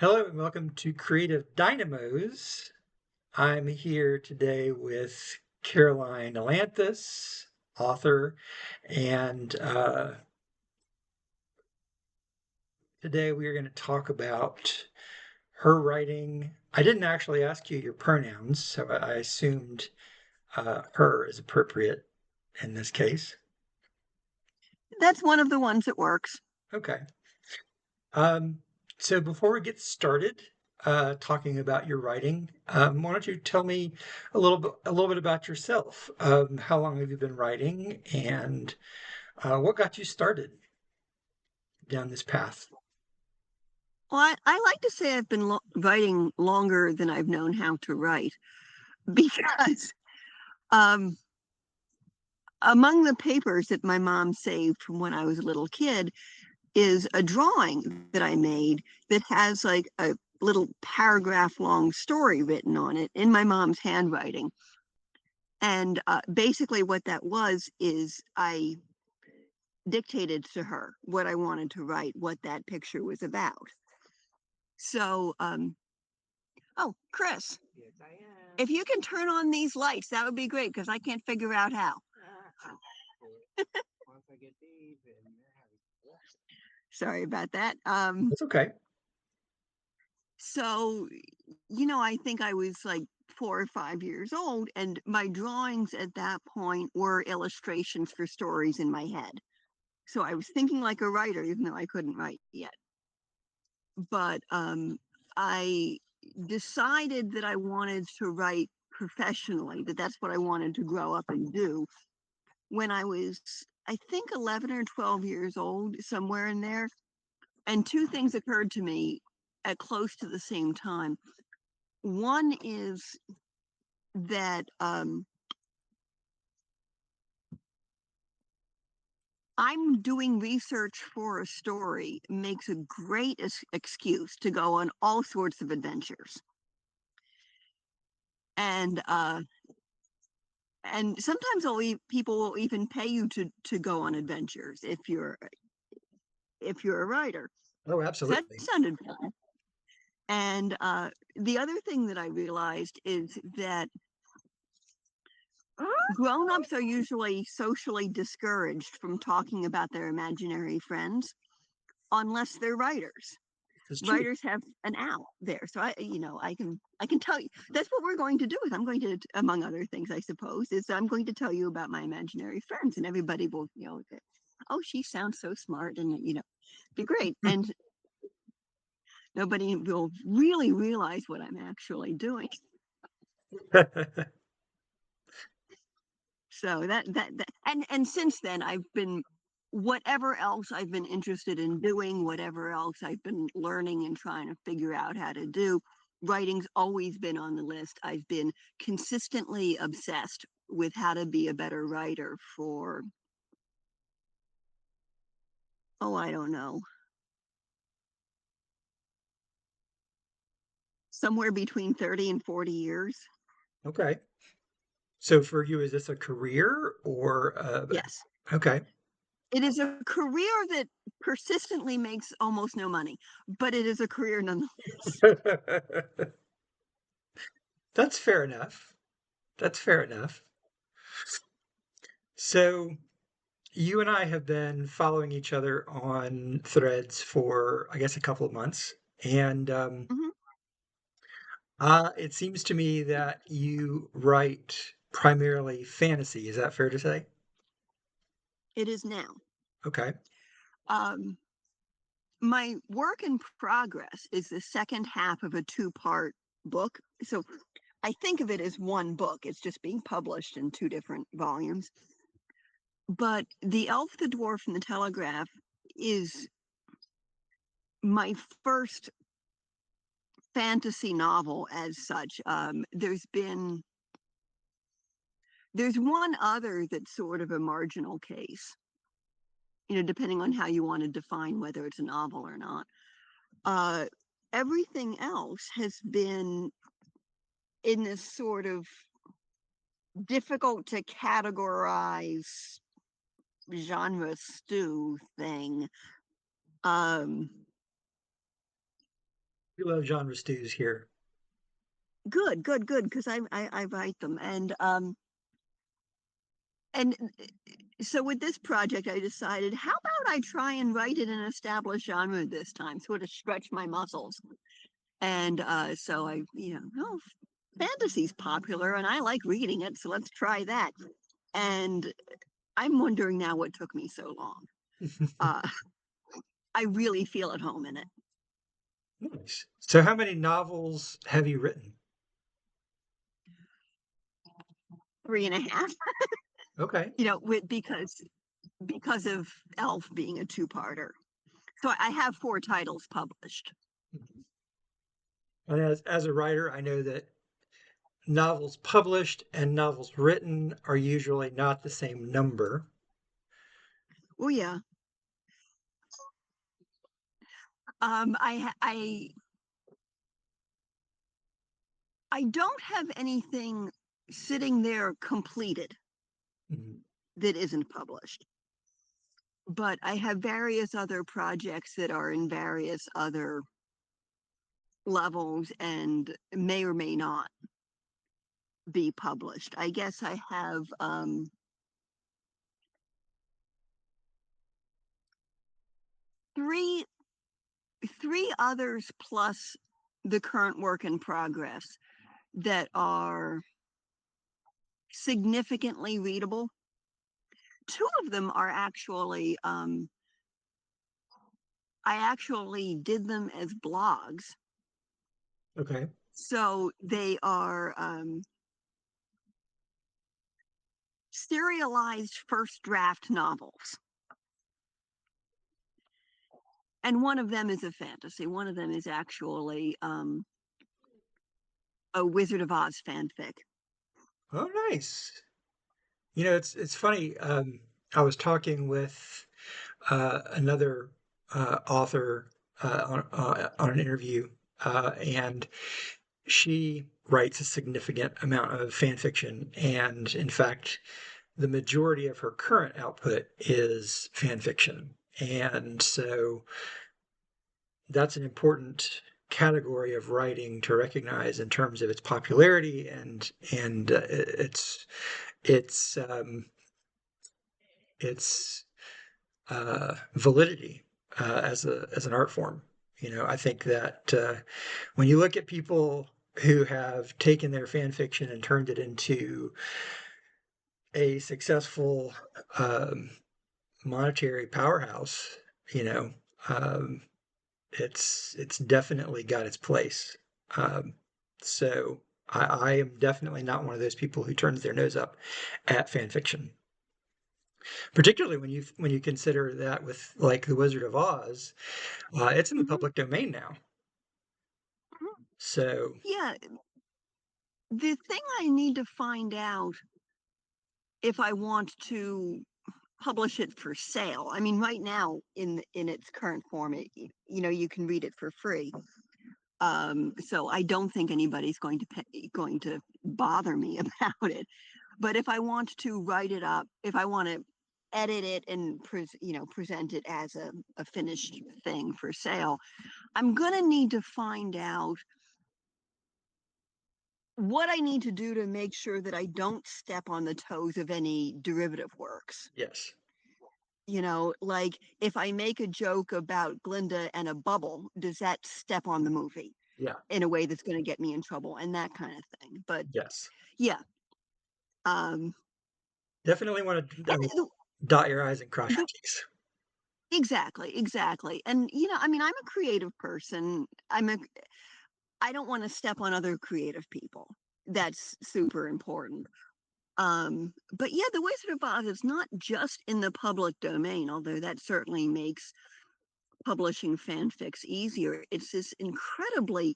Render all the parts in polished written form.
Hello and welcome to Creative Dynamos. I'm here today with Caroline Ailanthus, author, and today we are going to talk about her writing. I didn't actually ask you your pronouns, so I assumed her is appropriate in this case. That's one of the ones that works. Okay. Um, so before we get started, talking about your writing, why don't you tell me a little bit about yourself? How long have you been writing, and what got you started down this path? Well, I like to say I've been writing longer than I've known how to write because um, among the papers that my mom saved from when I was a little kid is a drawing that I made that has like a little paragraph long story written on it in my mom's handwriting. And basically, what that was is I dictated to her what I wanted to write, what that picture was about. So, oh, Chris, Yes, I if am. you can turn on these lights, that would be great because I can't figure out how. Once I get these, and they're having. Sorry about that. That's okay. So, I think I was like 4 or 5 years old, and my drawings at that point were illustrations for stories in my head. So I was thinking like a writer, even though I couldn't write yet. But I decided that I wanted to write professionally, that that's what I wanted to grow up and do when I was, I think, 11 or 12 years old, somewhere in there. And two things occurred to me at close to the same time. One is that I'm doing research for a story makes a great excuse to go on all sorts of adventures. And sometimes people will even pay you to go on adventures if you're a writer. Oh, So that absolutely. sounded fun. And the other thing that I realized is that grown-ups are usually socially discouraged from talking about their imaginary friends unless they're writers. It's true. Writers have an out there. So I can tell you that's what we're going to do is I'm going to, among other things, I suppose, is I'm going to tell you about my imaginary friends and everybody will, say, oh, she sounds so smart and be great. And nobody will really realize what I'm actually doing. So that and since then I've been whatever else I've been interested in doing, whatever else I've been learning and trying to figure out how to do, writing's always been on the list. I've been consistently obsessed with how to be a better writer for, oh, I don't know, somewhere between 30 and 40 years. Okay. So for you, is this a career or Yes. okay? It is a career that persistently makes almost no money, but it is a career nonetheless. That's fair enough. That's fair enough. So you and I have been following each other on Threads for, I guess, a couple of months, and Mhm. it seems to me that you write primarily fantasy. Is that fair to say? It is now. Okay. Um, my work in progress is the second half of a two-part book. So I think of it as one book. It's just being published in two different volumes. But The Elf, the Dwarf, and the Telegraph is my first fantasy novel as such. There's one other that's sort of a marginal case, depending on how you want to define whether it's a novel or not. Uh, Everything else has been in this sort of difficult to categorize genre stew thing. Um, We love genre stews here. Good, good, good, because I write them. And so with this project, I decided, how about I try and write in an established genre this time, sort of stretch my muscles. And so oh, fantasy's popular and I like reading it, so let's try that. And I'm wondering now what took me so long. Uh, I really feel at home in it. Nice. So how many novels have you written? Three and a half, Okay. because of Elf being a two-parter. So I have four titles published. And as a writer, I know that novels published and novels written are usually not the same number. Oh yeah. I don't have anything sitting there completed Mhm. that isn't published, but I have various other projects that are in various other levels and may or may not be published. I guess I have three three others plus the current work in progress that are significantly readable. Two of them are actually I actually did them as blogs. Okay. So they are serialized first draft novels. And one of them is a fantasy. One of them is actually a Wizard of Oz fanfic. Oh, nice. You know, it's funny. I was talking with another author on an interview, and she writes a significant amount of fan fiction, and in fact, the majority of her current output is fan fiction. And so that's an important category of writing to recognize in terms of its popularity and its its validity as an art form. You know, I think that when you look at people who have taken their fan fiction and turned it into a successful um, monetary powerhouse, you know, um, it's definitely got its place. Um, so I am definitely not one of those people who turns their nose up at fan fiction, particularly when you consider that with like the Wizard of Oz, it's in the Mhm, public domain now. mhm. So Yeah, the thing I need to find out if I want to publish it for sale. I mean, right now in its current form, you can read it for free. So I don't think anybody's going to bother me about it. But if I want to write it up, if I want to edit it and present it as a finished thing for sale, I'm gonna need to find out what I need to do to make sure that I don't step on the toes of any derivative works. yes, Like if I make a joke about Glinda and a bubble, does that step on the movie yeah, in a way that's going to get me in trouble and that kind of thing? But yes, yeah, um, definitely want to and dot your I's and cross your the, T's. exactly, exactly. And I mean, I'm a creative person. I don't want to step on other creative people. That's super important. But yeah, The Wizard of Oz is not just in the public domain, although that certainly makes publishing fanfics easier. It's this incredibly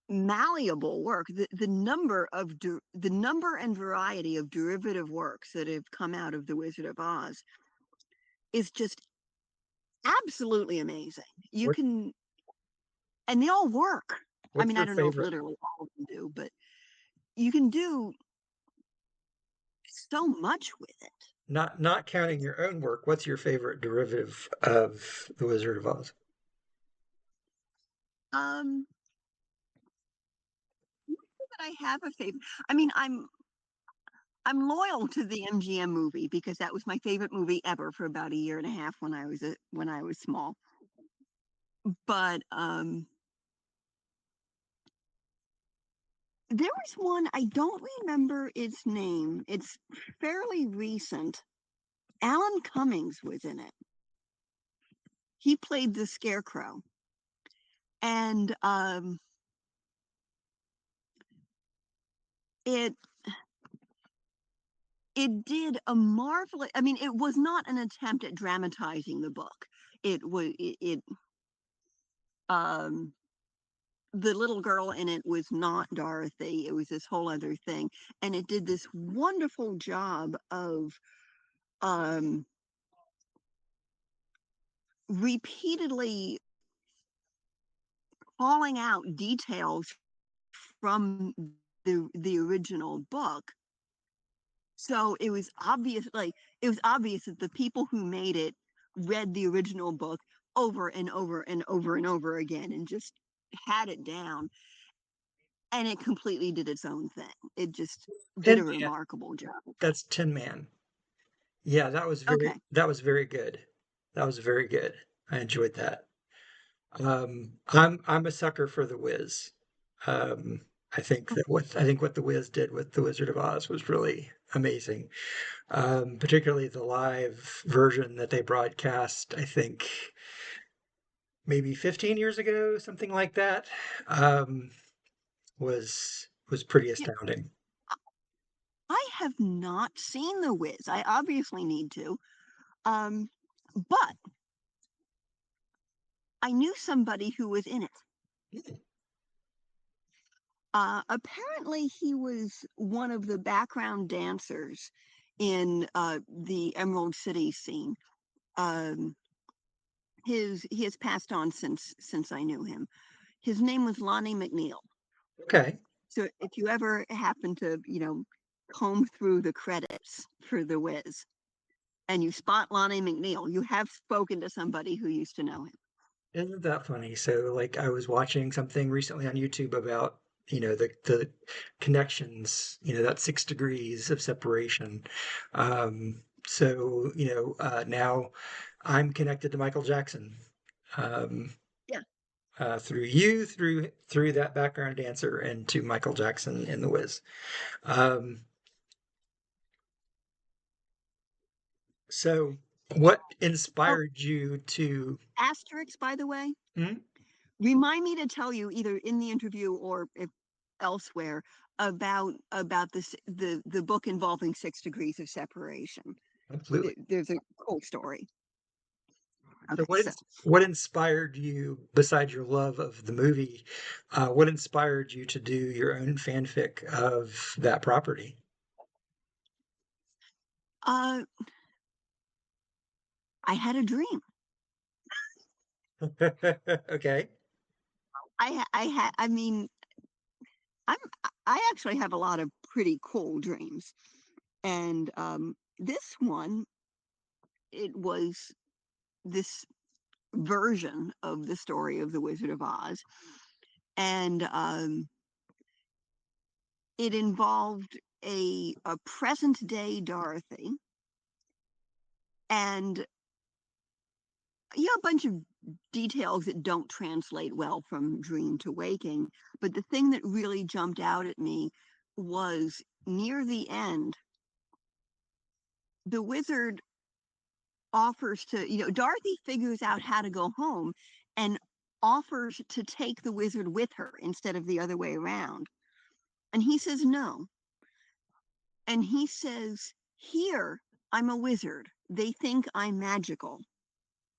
malleable work. The number and variety of derivative works that have come out of The Wizard of Oz is just absolutely amazing. You What can and they all work. I what's mean, I your don't know if favorite? literally all of them do, but you can do so much with it. Not counting your own work, what's your favorite derivative of the Wizard of Oz? Um, but I have a favorite. I mean, I'm loyal to the MGM movie because that was my favorite movie ever for about a year and a half when I was small. But there was one I don't remember its name. It's fairly recent. Alan Cummings was in it. He played the Scarecrow, and it it did a marvelous. I mean, it was not an attempt at dramatizing the book. It was it um the little girl in it was not Dorothy. It was this whole other thing. And it did this wonderful job of um, repeatedly calling out details from the original book. So it was obvious that the people who made it read the original book over and over and over and over again and just had it down. And it completely did its own thing. It just did Tin a Man. remarkable job. That's Tin Man. Yeah, Okay. that was very good. That was very good. I enjoyed that. I'm a sucker for The Wiz. Um, I think what The Wiz did with The Wizard of Oz was really amazing. Particularly the live version that they broadcast, I think maybe 15 years ago, something like that, um, was pretty Yeah, astounding. I have not seen The Wiz. I obviously need to. Um, but I knew somebody who was in it. Apparently, he was one of the background dancers in the Emerald City scene. Um, he has passed on since I knew him. His name was Lonnie McNeil. Okay. So if you ever happen to, comb through the credits for The Wiz and you spot Lonnie McNeil, you have spoken to somebody who used to know him. Isn't that funny? So, like, I was watching something recently on YouTube about, the connections, that 6 degrees of separation. Now I'm connected to Michael Jackson, um, Yeah. through that background dancer and to Michael Jackson in The Wiz. Um, so what Oh, inspired you to? asterisk, by the way, Hmm? remind me to tell you either in the interview or if elsewhere about the book involving 6 degrees of separation. Absolutely. There's a cool story. So Okay, so what inspired you besides your love of the movie? What inspired you to do your own fanfic of that property? uh, I had a dream. Okay. I mean, I'm I actually have a lot of pretty cool dreams, and this one, it was this version of the story of the Wizard of Oz, and it involved a present day Dorothy and a bunch of details that don't translate well from dream to waking. But the thing that really jumped out at me was near the end, the wizard offers to, Dorothy figures out how to go home and offers to take the wizard with her instead of the other way around. And he says no. And he says, "Here, I'm a wizard. They think I'm magical."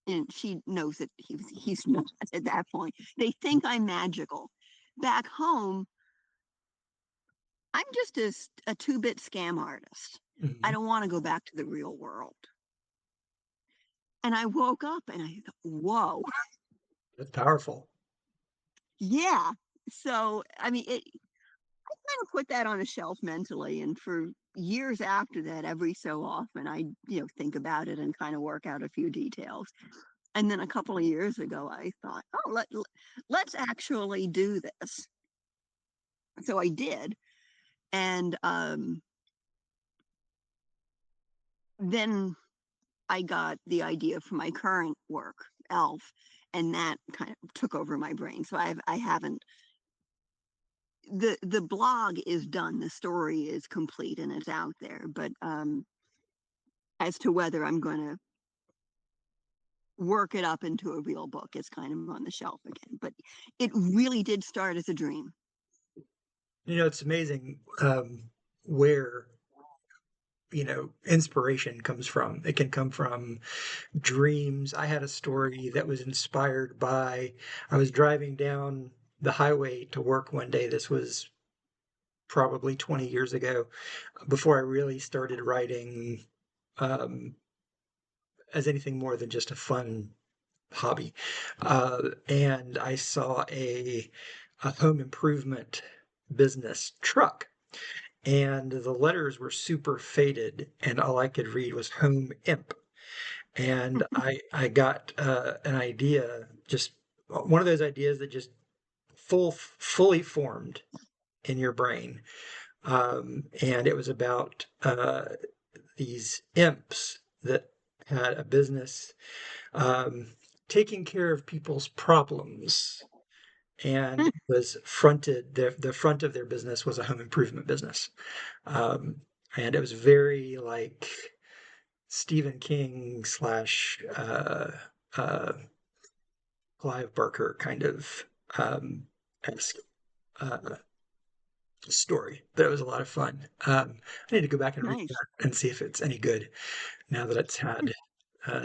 And she knows that he's not at that point. They think I'm magical. Back home, I'm just a 2-bit scam artist. I Mhm. don't want to go back to the real world. And I woke up and I thought, whoa, That's powerful. yeah. So, I mean, I kind of put that on a shelf mentally. And for years after that, every so often, I, think about it and kind of work out a few details. And then a couple of years ago, I thought, oh, let's actually do this. So I did. And then I got the idea for my current work, Elf, and that kind of took over my brain. So I haven't the blog is done, the story is complete and it's out there, but as to whether I'm going to work it up into a real book is kind of on the shelf again. But it really did start as a dream. It's amazing where inspiration comes from. It can come from dreams. I had a story that was inspired by, I was driving down the highway to work one day. This was probably 20 years ago, before I really started writing um, as anything more than just a fun hobby. And I saw a home improvement business truck, and the letters were super faded, and all I could read was Home Imp. And I got an idea, just one of those ideas that just fully formed in your brain. And it was about these imps that had a business um, taking care of people's problems, and was fronted, the front of their business was a home improvement business. Um, and it was very like Stephen King slash uh, Clive Barker kind of esque uh, story, but it was a lot of fun. I need to go back and read Nice. that and see if it's any good now that it's had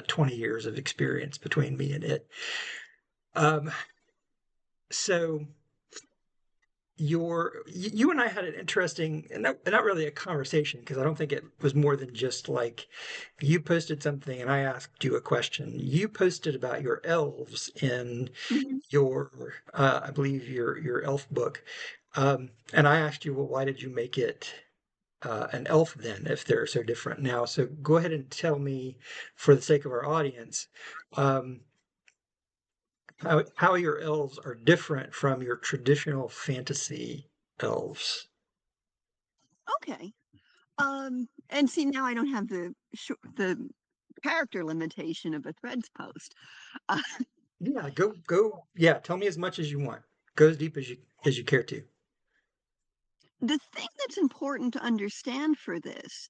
20 years of experience between me and it. Um, so you and I had an interesting, and not really a conversation, because I don't think it was more than just like you posted something and I asked you a question. You posted about your elves in Mhm. your, I believe your elf book, and I asked you, well, why did you make it an elf then, if they're so different now? So go ahead and tell me, for the sake of our audience, um, how your elves are different from your traditional fantasy elves. Okay. And see, now I don't have the character limitation of a Threads post. Uh, Yeah, go. Yeah, tell me as much as you want. Go as deep as you care to. the thing that's important to understand for this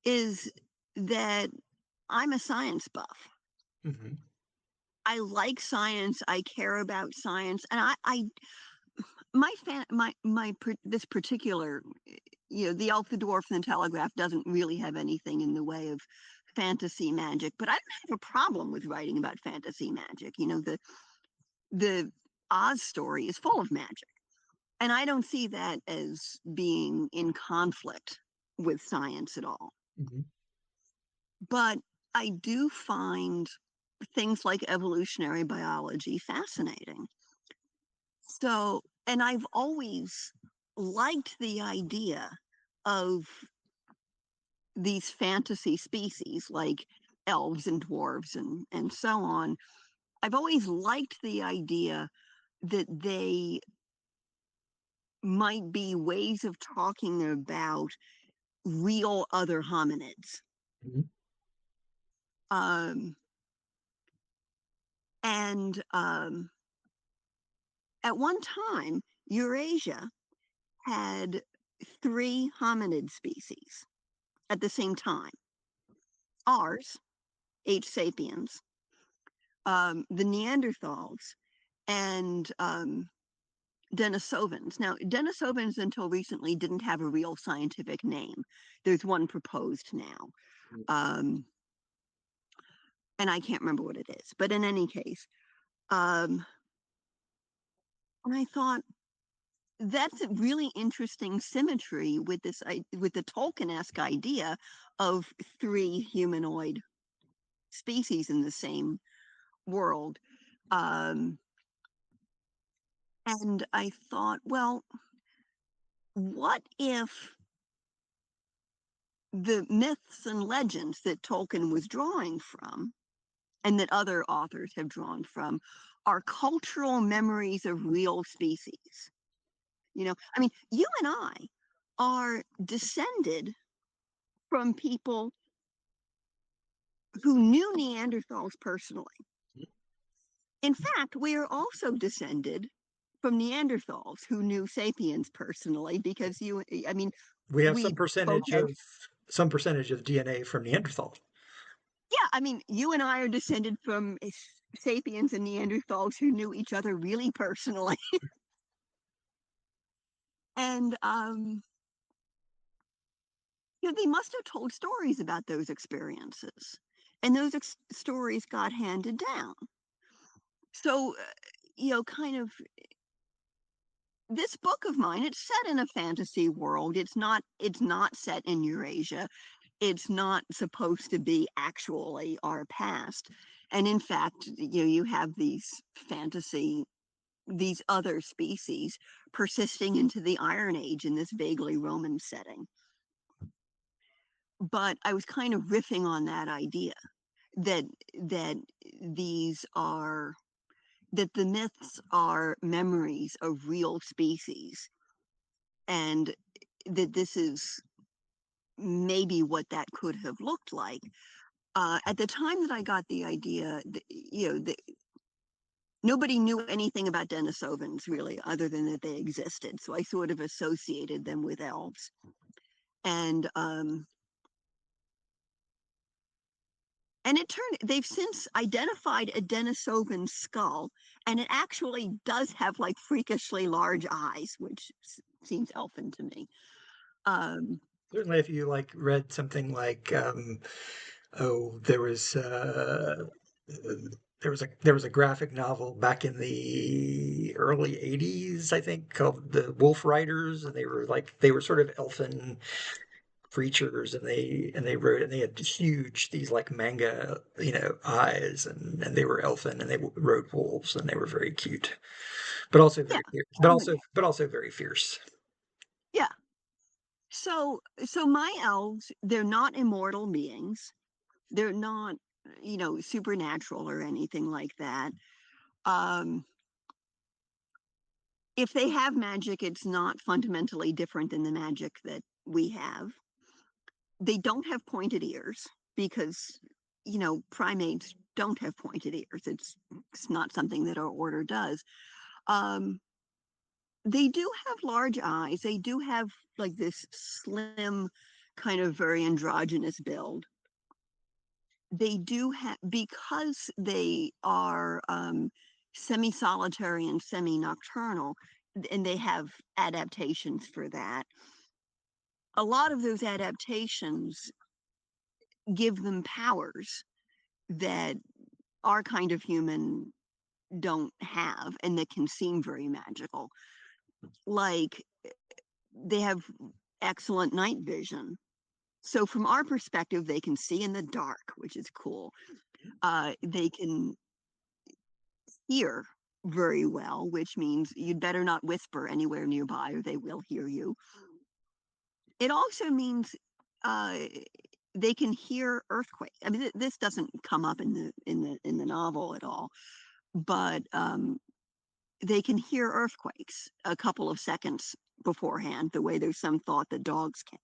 is that I'm a science buff. Hmm. I like science. I care about science, and I my fan this particular, the Elf, the Dwarf, and the Telegraph doesn't really have anything in the way of fantasy magic, but I don't have a problem with writing about fantasy magic. The Oz story is full of magic, and I don't see that as being in conflict with science at all. Hmm. But I do find things like evolutionary biology fascinating. So, and I've always liked the idea of these fantasy species like elves and dwarves and so on. I've always liked the idea that they might be ways of talking about real other hominids. Hmm. Um, and at one time, Eurasia had three hominid species at the same time: ours, H. sapiens, the Neanderthals, and Denisovans. Now, Denisovans until recently didn't have a real scientific name. There's one proposed now. Um, and I can't remember what it is. But in any case, um, and I thought that's a really interesting symmetry with with the Tolkien-esque idea of three humanoid species in the same world. Um, and I thought, well, what if the myths and legends that Tolkien was drawing from and that other authors have drawn from, are cultural memories of real species. I mean, you and I are descended from people who knew Neanderthals personally. In fact, we are also descended from Neanderthals who knew sapiens personally because I mean, We have we both have, some percentage of DNA from Neanderthal. yeah, I mean, you and I are descended from sapiens and Neanderthals who knew each other really personally. And they must have told stories about those experiences. And those stories got handed down. So, kind of this book of mine, it's set in a fantasy world. It's not set in Eurasia. It's not supposed to be actually our past. And in fact, you have these other species persisting into the Iron Age in this vaguely Roman setting. But I was kind of riffing on that idea that that these are that the myths are memories of real species, and that this is maybe what that could have looked like. At the time that I got the idea, nobody knew anything about Denisovans really, other than that they existed. So I sort of associated them with elves, and they've since identified a Denisovan skull, and it actually does have like freakishly large eyes, which seems elfin to me. Um, Certainly, if you like read something like, oh, there was a graphic novel back in the early '80s, I think, called the Wolf Riders, and they were sort of elfin creatures, and they had these like manga, eyes, and they were elfin, and they rode wolves, and they were very cute, but also yeah, but also very fierce. yeah. So my elves, they're not immortal beings. They're not, supernatural or anything like that. Um, if they have magic, it's not fundamentally different than the magic that we have. They don't have pointed ears because, primates don't have pointed ears. It's not something that our order does. Um, they do have large eyes. They do have like this slim, kind of very androgynous build. They do have, because they are semi-solitary and semi-nocturnal, and they have adaptations for that. A lot of those adaptations give them powers that our kind of human don't have and that can seem very magical. Like, they have excellent night vision. So from our perspective, they can see in the dark, which is cool. They can hear very well, which means you'd better not whisper anywhere nearby or they will hear you. It also means uh, they can hear earthquakes. I mean, this doesn't come up in the novel at all, but they can hear earthquakes a couple of seconds beforehand, the way there's some thought that dogs can.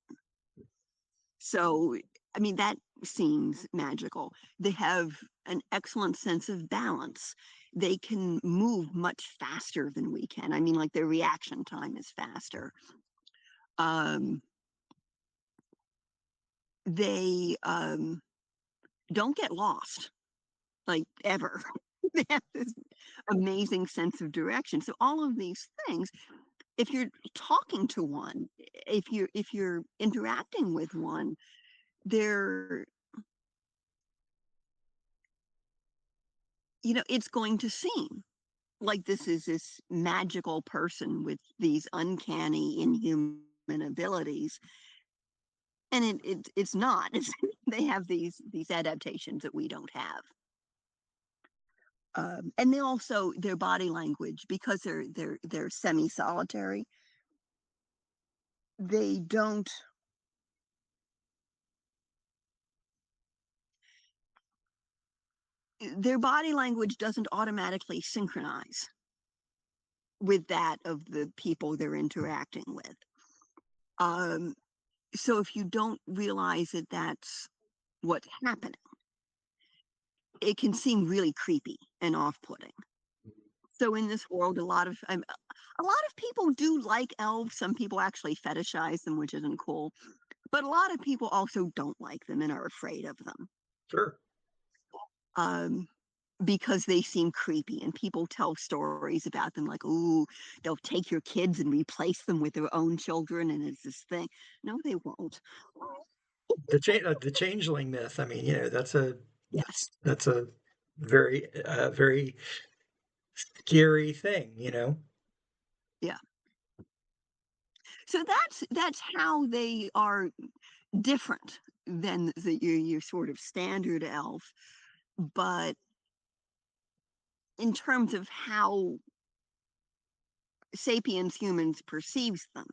So, I mean, that seems magical. They have an excellent sense of balance. They can move much faster than we can. I mean, like their reaction time is faster. Um, they don't get lost, like ever. They have this amazing sense of direction. So all of these things, if you're talking to one, if you're interacting with one, they're it's going to seem like this is this magical person with these uncanny inhuman abilities, and it's not. They have these adaptations that we don't have. And they also, their body language, because they're semi-solitary, they don't their body language doesn't automatically synchronize with that of the people they're interacting with. Um, so if you don't realize that that's what's happening, it can seem really creepy and off-putting. So in this world, a lot of people do like elves. Some people actually fetishize them, which isn't cool. But a lot of people also don't like them and are afraid of them. Sure. Um, because they seem creepy, and people tell stories about them like, "Ooh, they'll take your kids and replace them with their own children," and it's this thing. No, they won't. The changeling myth. I mean, you know, Yes. that's a very scary thing, you know. Yeah. So that's how they are different than your sort of standard elf. But in terms of how sapiens humans perceives them,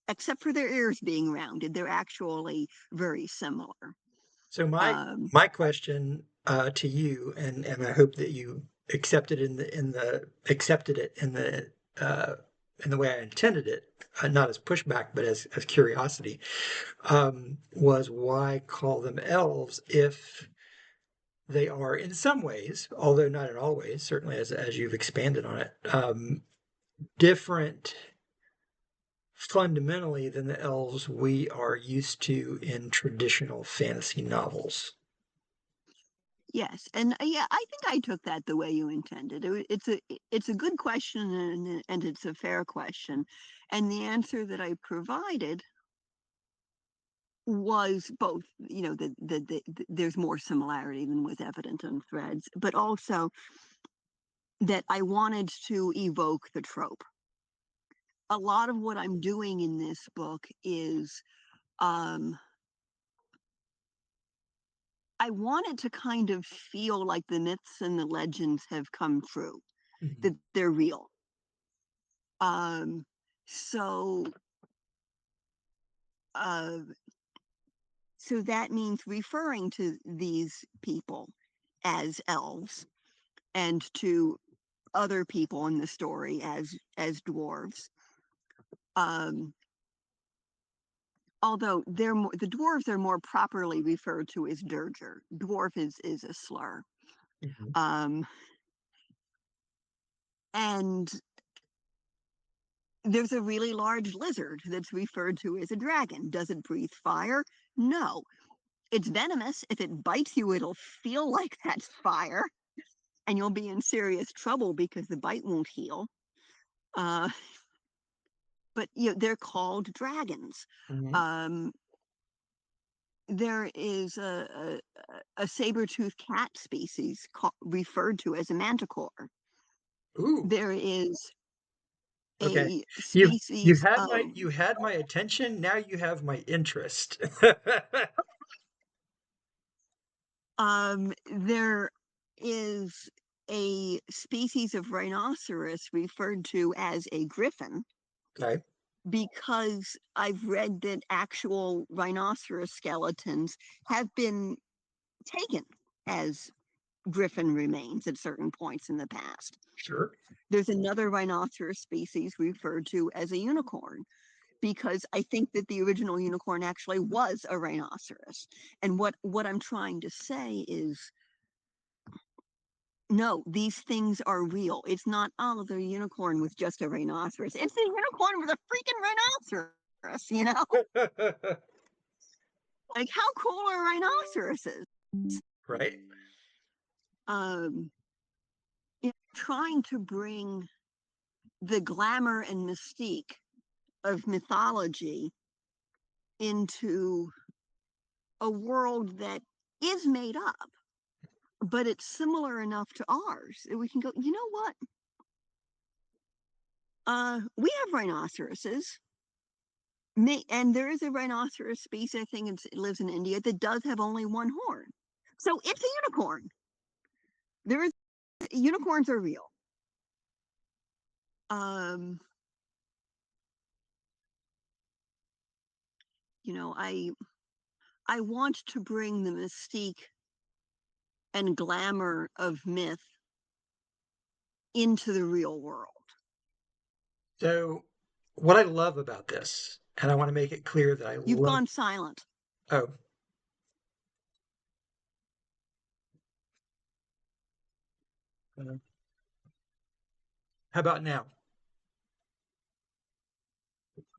except for their ears being rounded, they're actually very similar. So Um, my question to you, and I hope that you accepted accepted it in the way I intended it, not as pushback, but as curiosity, was why call them elves if they are in some ways, although not in all ways, certainly as you've expanded on it, different fundamentally than the elves we are used to in traditional fantasy novels. yes, and yeah, I think I took that the way you intended. It's a good question, and it's a fair question, and the answer that I provided was both. You know, there's more similarity than was evident in threads, but also that I wanted to evoke the trope. A lot of what I'm doing in this book is um, I want it to kind of feel like the myths and the legends have come true, Mhm. that they're real. Um, so uh, so that means referring to these people as elves and to other people in the story as dwarves. Um, although the dwarves are more properly referred to as dirger. Dwarf is a slur. Mhm. Um, and there's a really large lizard that's referred to as a dragon. Does it breathe fire? No. It's venomous. If it bites you, it'll feel like that's fire, and you'll be in serious trouble because the bite won't heal. Uh, but they're called dragons. Mhm. Um, there is a saber-toothed cat species referred to as a manticore. Ooh, There is okay. a species of You had my attention. Now you have my interest. there is a species of rhinoceros referred to as a griffin Okay, because I've read that actual rhinoceros skeletons have been taken as griffin remains at certain points in the past. sure. There's another rhinoceros species referred to as a unicorn because I think that the original unicorn actually was a rhinoceros. And what I'm trying to say is no, these things are real. It's not, oh, the unicorn with just a rhinoceros. It's the unicorn with a freaking rhinoceros, you know? Like, how cool are rhinoceroses? Right. Um, trying to bring the glamour and mystique of mythology into a world that is made up, but it's similar enough to ours. We can go, you know what? We have rhinoceroses. And there is a rhinoceros species, I think it lives in India, that does have only one horn. So it's a unicorn. There is unicorns are real. Um, you know, I want to bring the mystique and glamour of myth into the real world. So, what I love about this, and I want to make it clear that I You've love. gone silent. Oh, uh, how about now?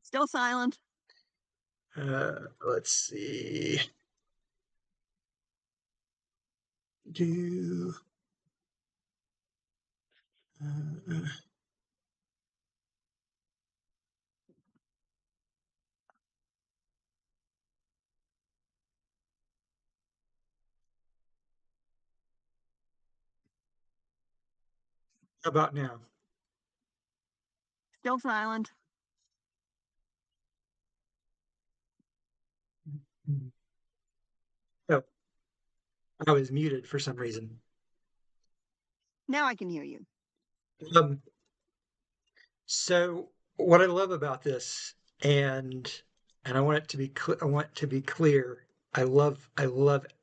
Still silent. Let's see. Do uh, how about now? Still silent. Oh, I was muted for some reason. Now I can hear you. Um, so what I love about this, and I want it to be I want to be clear. I love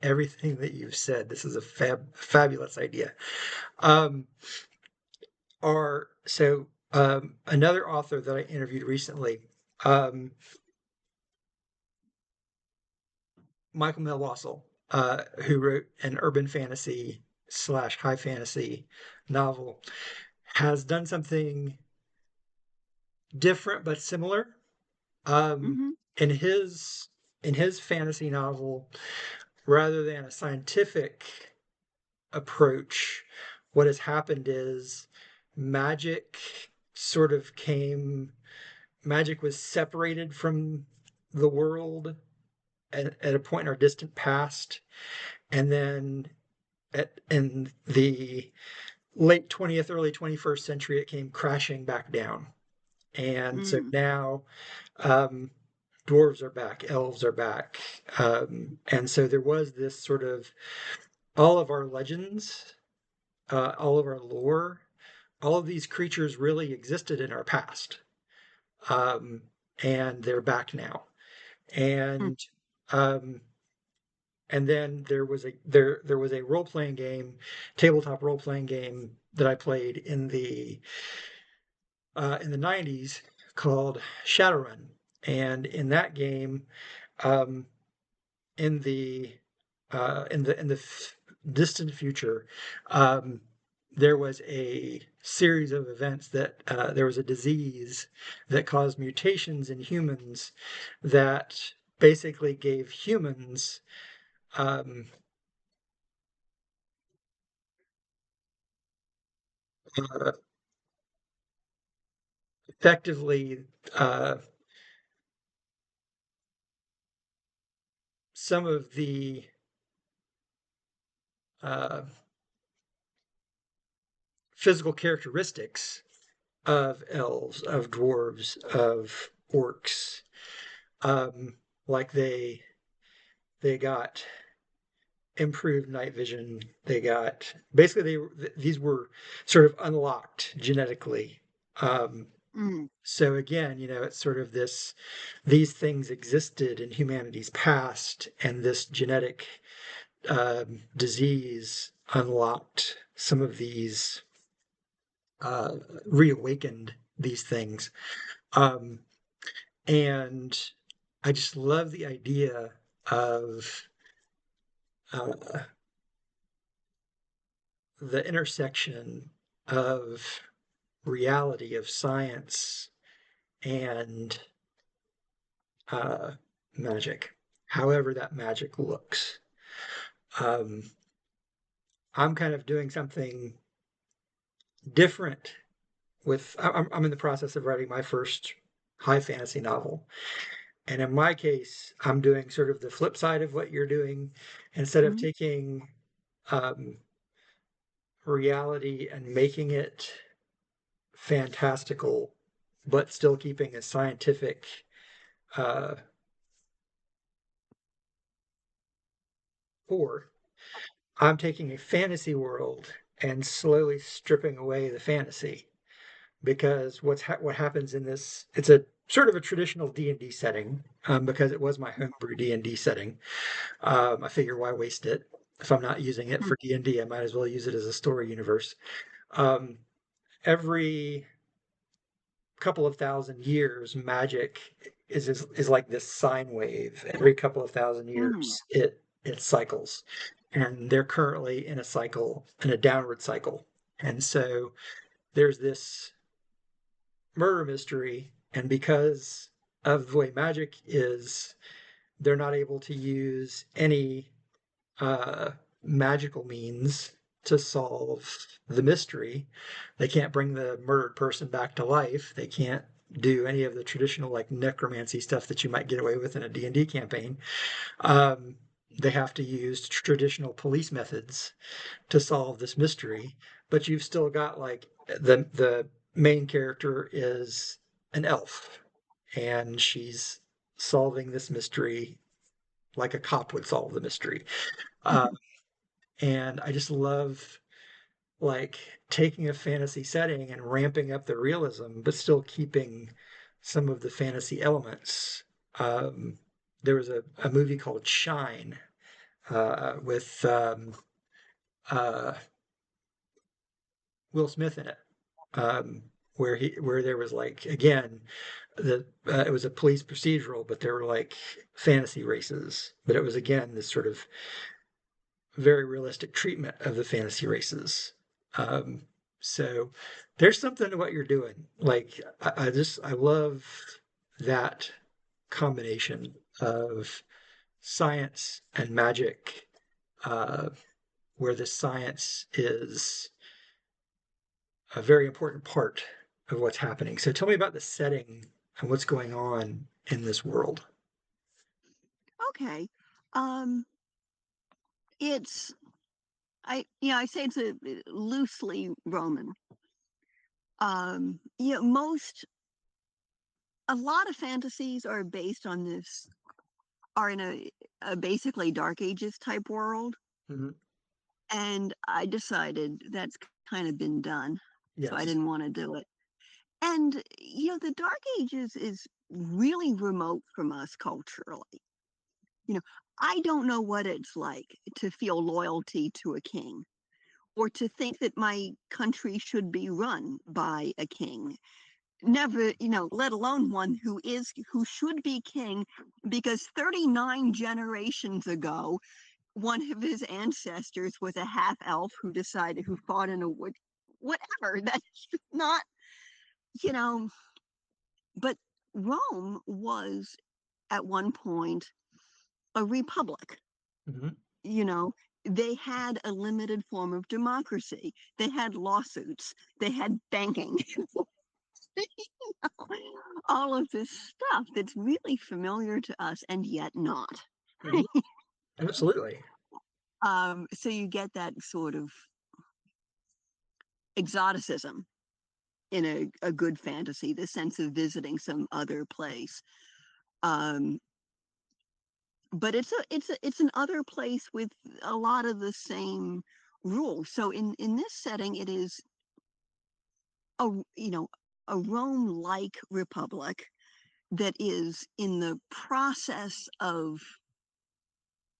everything that you've said. This is a fabulous idea. Um, are so another author that I interviewed recently, um, Michael Melwassel, who wrote an urban fantasy slash high fantasy novel, has done something different but similar. Um, Mm-hmm. in his fantasy novel, rather than a scientific approach, what has happened is magic sort of came. Magic was separated from the world at a point in our distant past, and then in the late 20th, early 21st century, it came crashing back down. And so Mm. now um, dwarves are back, elves are back. And so there was this sort of all of our legends, all of our lore, all of these creatures really existed in our past. Um, and they're back now. Hmm. And um, and then there was a role playing game, tabletop role playing game that I played in the 90s called Shadowrun, and in that game, um, in the distant future, um, there was a series of events that there was a disease that caused mutations in humans that basically gave humans um, uh, effectively some of the uh, physical characteristics of elves, of dwarves, of orcs. Um, like they got improved night vision. They got basically these were sort of unlocked genetically. Um, Mm. so again, it's sort of these things existed in humanity's past, and this genetic disease unlocked some of these, uh, reawakened these things. Um, and I just love the idea of uh, the intersection of reality, of science, and uh, magic, however that magic looks. Um, I'm kind of doing something different with, I'm in the process of writing my first high fantasy novel. And in my case, I'm doing sort of the flip side of what you're doing. Instead of Mm. taking um, reality and making it fantastical, but still keeping a scientific uh, core, I'm taking a fantasy world and slowly stripping away the fantasy because what happens in this, it's a sort of a traditional D&D setting, because it was my homebrew D&D setting. I figure why waste it. if I'm not using it Mm. for D&D, I might as well use it as a story universe. Um, every couple of thousand years, magic is like this sine wave. Every couple of thousand Mm. years, it cycles, and they're currently in a cycle, in a downward cycle. And so there's this murder mystery, and because of the way magic is, they're not able to use any uh, magical means to solve the mystery. They can't bring the murdered person back to life. They can't do any of the traditional like necromancy stuff that you might get away with in a D&D campaign. Um, they have to use traditional police methods to solve this mystery, but you've still got like the main character is an elf, and she's solving this mystery like a cop would solve the mystery. Uh, and I just love like taking a fantasy setting and ramping up the realism, but still keeping some of the fantasy elements. Um, there was a movie called Shine with uh, Will Smith in it, where there was like again it was a police procedural, but there were like fantasy races, but it was again this sort of very realistic treatment of the fantasy races. Um, so there's something to what you're doing. Like I love that combination of science and magic, uh, where the science is a very important part of what's happening. So tell me about the setting and what's going on in this world. Okay. Um, it's I say it's a loosely Roman. Most a lot of fantasies are based on this are in a basically Dark Ages type world, Mhm. and I decided that's kind of been done, so I Yes. didn't want to do it. And the Dark Ages is really remote from us culturally. You know, I don't know what it's like to feel loyalty to a king or to think that my country should be run by a king. Never, let alone one who should be king because 39 generations ago, one of his ancestors was a half elf who fought in a wood, whatever. That's just not, you know, but Rome was at one point a republic. Hmm. you know they had a limited form of democracy. They had lawsuits, they had banking, all of this stuff that's really familiar to us and yet not. Hmm. Absolutely. So you get that sort of exoticism in a good fantasy, the sense of visiting some other place. um, but it's an other place with a lot of the same rules. So in this setting, it is a a Rome-like republic that is in the process of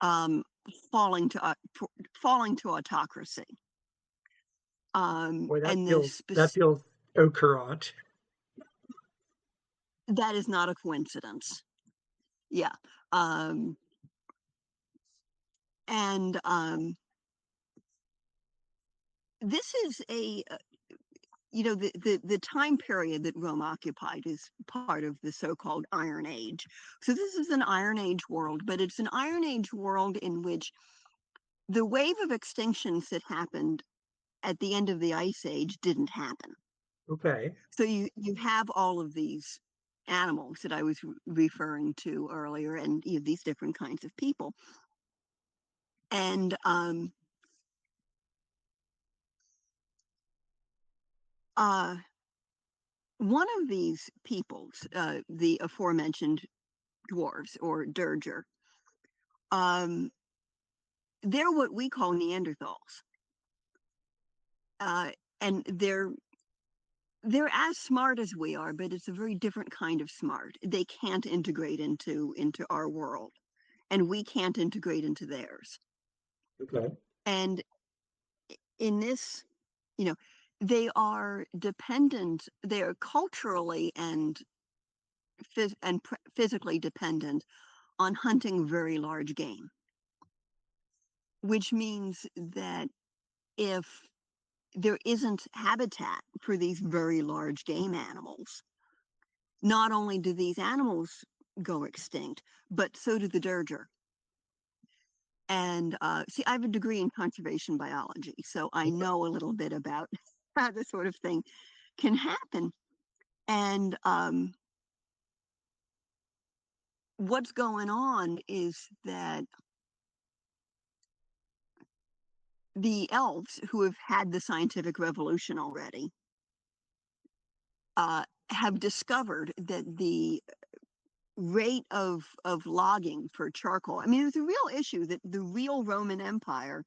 um, falling to falling to autocracy. Boy, And this that feels au courant. that is not a coincidence. Yeah. Um, and This is the time period that Rome occupied is part of the so-called Iron Age. So this is an Iron Age world, but it's an Iron Age world in which the wave of extinctions that happened at the end of the Ice Age didn't happen. Okay. So you have all of these animals that I was referring to earlier, and these different kinds of people. And uh, One of these peoples, the aforementioned dwarves or Dirger, um, they're what we call Neanderthals, uh, and they're as smart as we are, but it's a very different kind of smart. They can't integrate into our world, and we can't integrate into theirs. Okay. And in this, you know, they are dependent, they are culturally and physically dependent on hunting very large game, which means that if there isn't habitat for these very large game animals, not only do these animals go extinct, but so do the Durger. And see, I have a degree in conservation biology, so I know a little bit about how this sort of thing can happen. And what's going on is that the elves who have had the scientific revolution already have discovered that the rate of logging for charcoal. I mean, it was a real issue that the real Roman Empire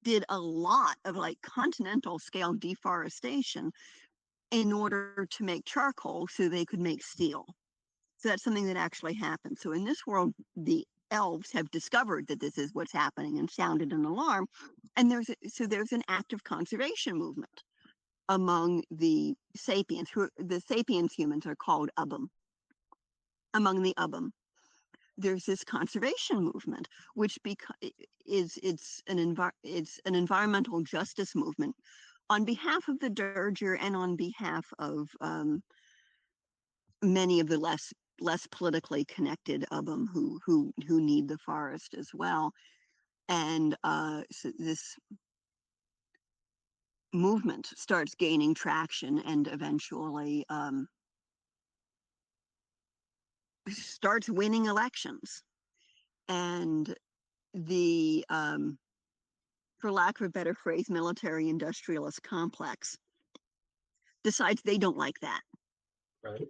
did a lot of like continental scale deforestation in order to make charcoal so they could make steel. So that's something that actually happened. So in this world, the elves have discovered that this is what's happening and sounded an alarm. And there's an active conservation movement among the sapiens, who the sapiens humans are called Ubum. Among the Ubum, there's this conservation movement, which it's an environmental justice movement on behalf of the Durger and on behalf of many of the less politically connected Ubum who need the forest as well. And so this movement starts gaining traction and eventually starts winning elections. And the for lack of a better phrase, military industrialist complex decides they don't like that Right.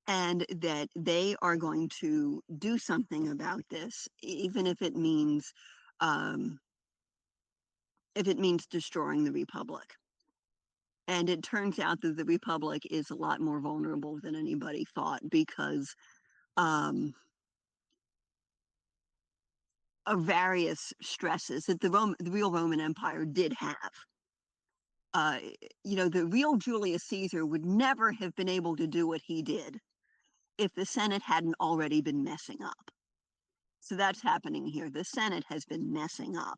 and that they are going to do something about this, even um, if it means destroying the republic. And it turns out that the republic is a lot more vulnerable than anybody thought because um, of various stresses that the real Roman Empire did have. Uh, the real Julius Caesar would never have been able to do what he did if the Senate hadn't already been messing up. So that's happening here. The Senate has been messing up,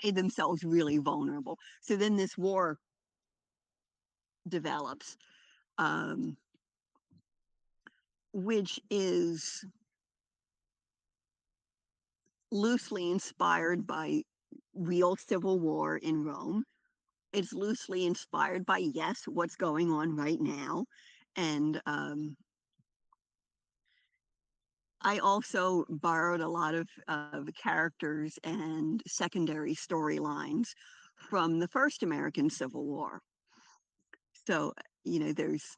made themselves really vulnerable. So then this war develops, um, which is loosely inspired by real civil war in Rome. It's loosely inspired by, yes, what's going on right now. And I also borrowed a lot of characters and secondary storylines from the first American Civil War. So, there's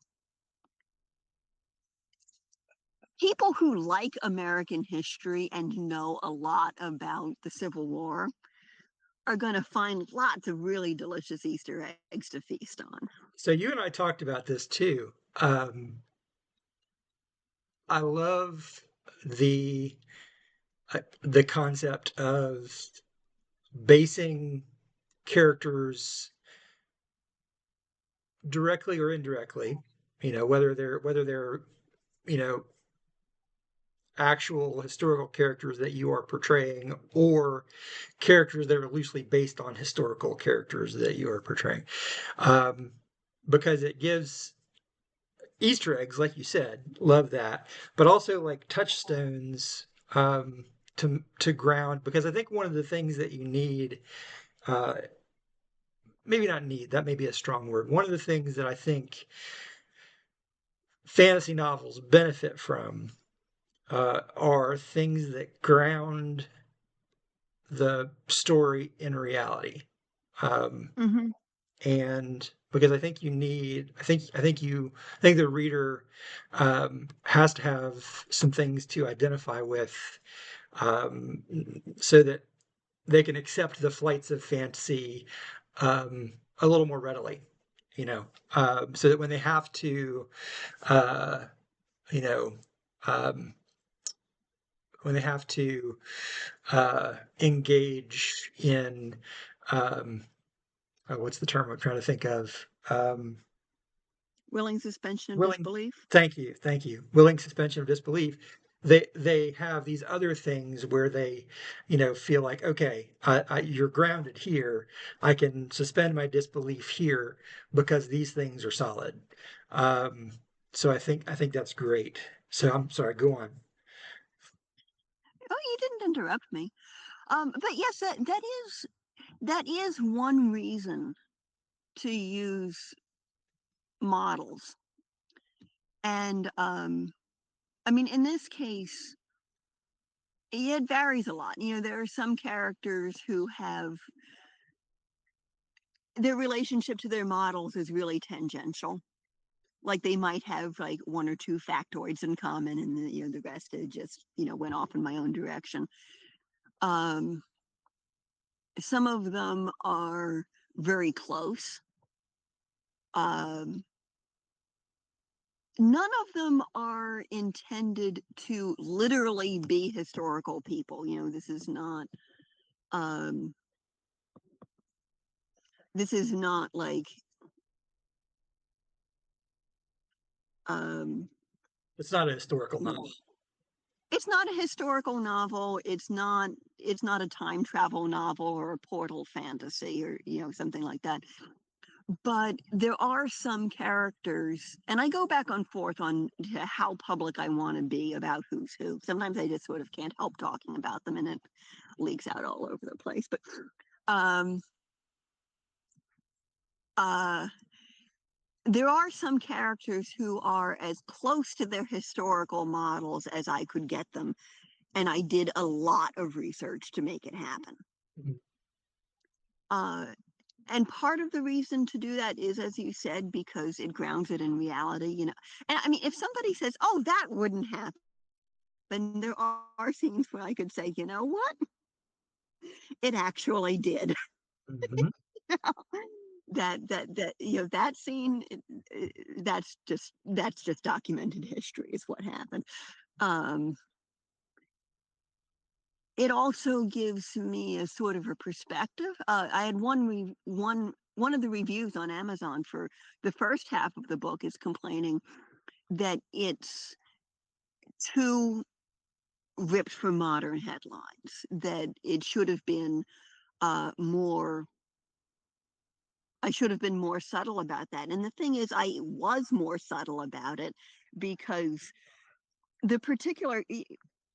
people who like American history and know a lot about the Civil War are going to find lots of really delicious Easter eggs to feast on. So you and I talked about this too. I love the the concept of basing characters directly or indirectly, whether they're you know actual historical characters that you are portraying or characters that are loosely based on historical characters that you are portraying, um, because it gives Easter eggs, like you said, love that, but also like touchstones, to ground. Because I think one of the things that you need, uh, maybe not need, that may be a strong word. One of the things that I think fantasy novels benefit from are things that ground the story in reality. Um, Mm-hmm. and because I think you need, I think the reader has to have some things to identify with, um, so that they can accept the flights of fantasy a little more readily, so that when they have to, uh, you know, um, engage in what's the term I'm trying to think of? Willing suspension of Willing. disbelief. Thank you. Willing suspension of disbelief. They have these other things where they, feel like, okay, you're grounded here. I can suspend my disbelief here because these things are solid. Um, so I think that's great. So I'm sorry. Go on. Oh, you didn't interrupt me. But yes, that is one reason to use models. And I mean, in this case, it varies a lot. There are some characters who have their relationship to their models is really tangential. Like they might have like one or two factoids in common, and the rest it just went off in my own direction. Um, some of them are very close. Um, None of them are intended to literally be historical people. Um, this is not like um, It's not a historical you know, novel. it's not a historical novel. It's not a time travel novel or a portal fantasy or something like that. But there are some characters, and I go back and forth on how public I want to be about who's who. Sometimes I just sort of can't help talking about them, and it leaks out all over the place. But um, uh, there are some characters who are as close to their historical models as I could get them, and I did a lot of research to make it happen. Mhm. Uh, and part of the reason to do that is, as you said, because it grounds it in reality. And I mean, if somebody says, "Oh, that wouldn't happen," there are scenes where I could say, "You know what? It actually did." Mhm. That scene, that's just documented history is what happened. Um, it also gives me a sort of a perspective. I had one of the reviews on Amazon for the first half of the book is complaining that it's too ripped from modern headlines, that it should have been more. I should have been more subtle about that. And the thing is, I was more subtle about it because the particular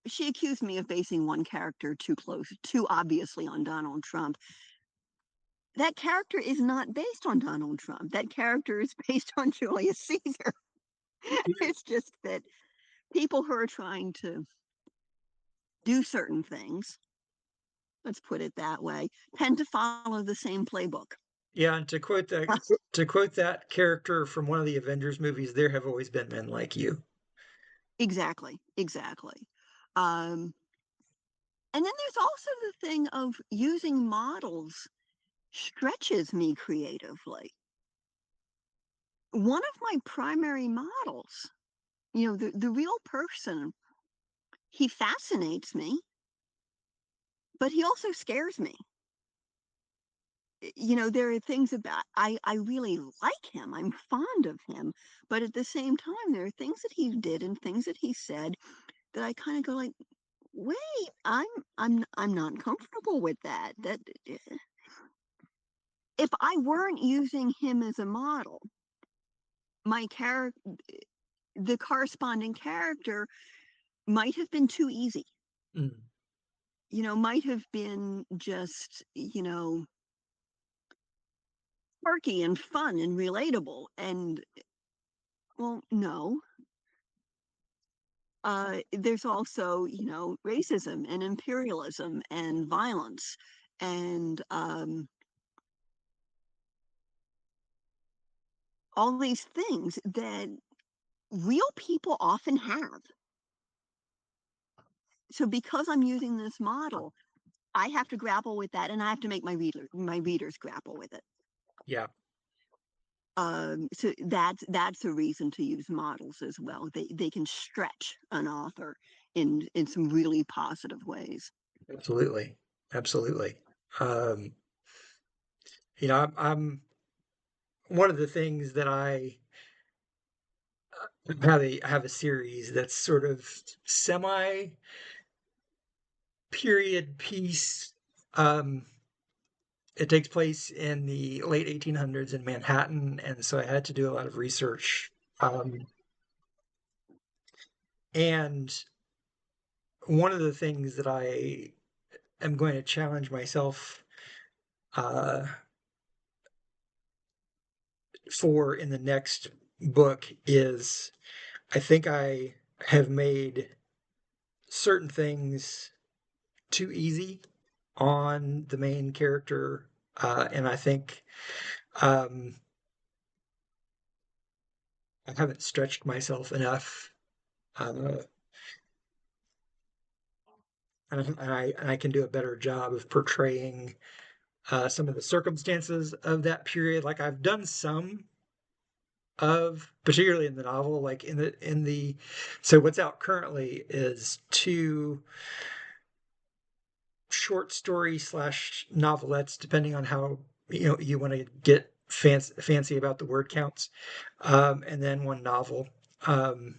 she accused me of basing one character too obviously on Donald Trump. That character is not based on Donald Trump. That character is based on Julius Caesar. It's just that people who are trying to do certain things, let's put it that way, tend to follow the same playbook. Yeah, and to quote that character from one of the Avengers movies, there have always been men like you. Exactly, exactly. Um, and then there's also the thing of using models stretches me creatively. One of my primary models, the real person, he fascinates me, but he also scares me. There are things about I really like him. I'm fond of him, but at the same time, there are things that he did and things that he said that I kind of go like, wait, I'm not comfortable with that. That if I weren't using him as a model, my character, the corresponding character might have been too easy. Mm. Might have been just, quirky and fun and relatable. And well, no. There's also, racism and imperialism and violence and all these things that real people often have. So because I'm using this model, I have to grapple with that, and I have to make my readers grapple with it. Yeah. So that's a reason to use models as well. They can stretch an author in some really positive ways. Absolutely. Absolutely. Um, I'm one of the things that I have a series that's sort of semi period piece. Um, it takes place in the late 1800s in Manhattan, and so I had to do a lot of research. Um, and one of the things that I am going to challenge myself uh, for in the next book is I think I have made certain things too easy on the main character, and I think um, I haven't stretched myself enough, uh, and I can do a better job of portraying some of the circumstances of that period. Like I've done some of, particularly in the novel, like in the so what's out currently is two short story slash novelettes, depending on how you want to get fancy about the word counts, and then one novel. Um,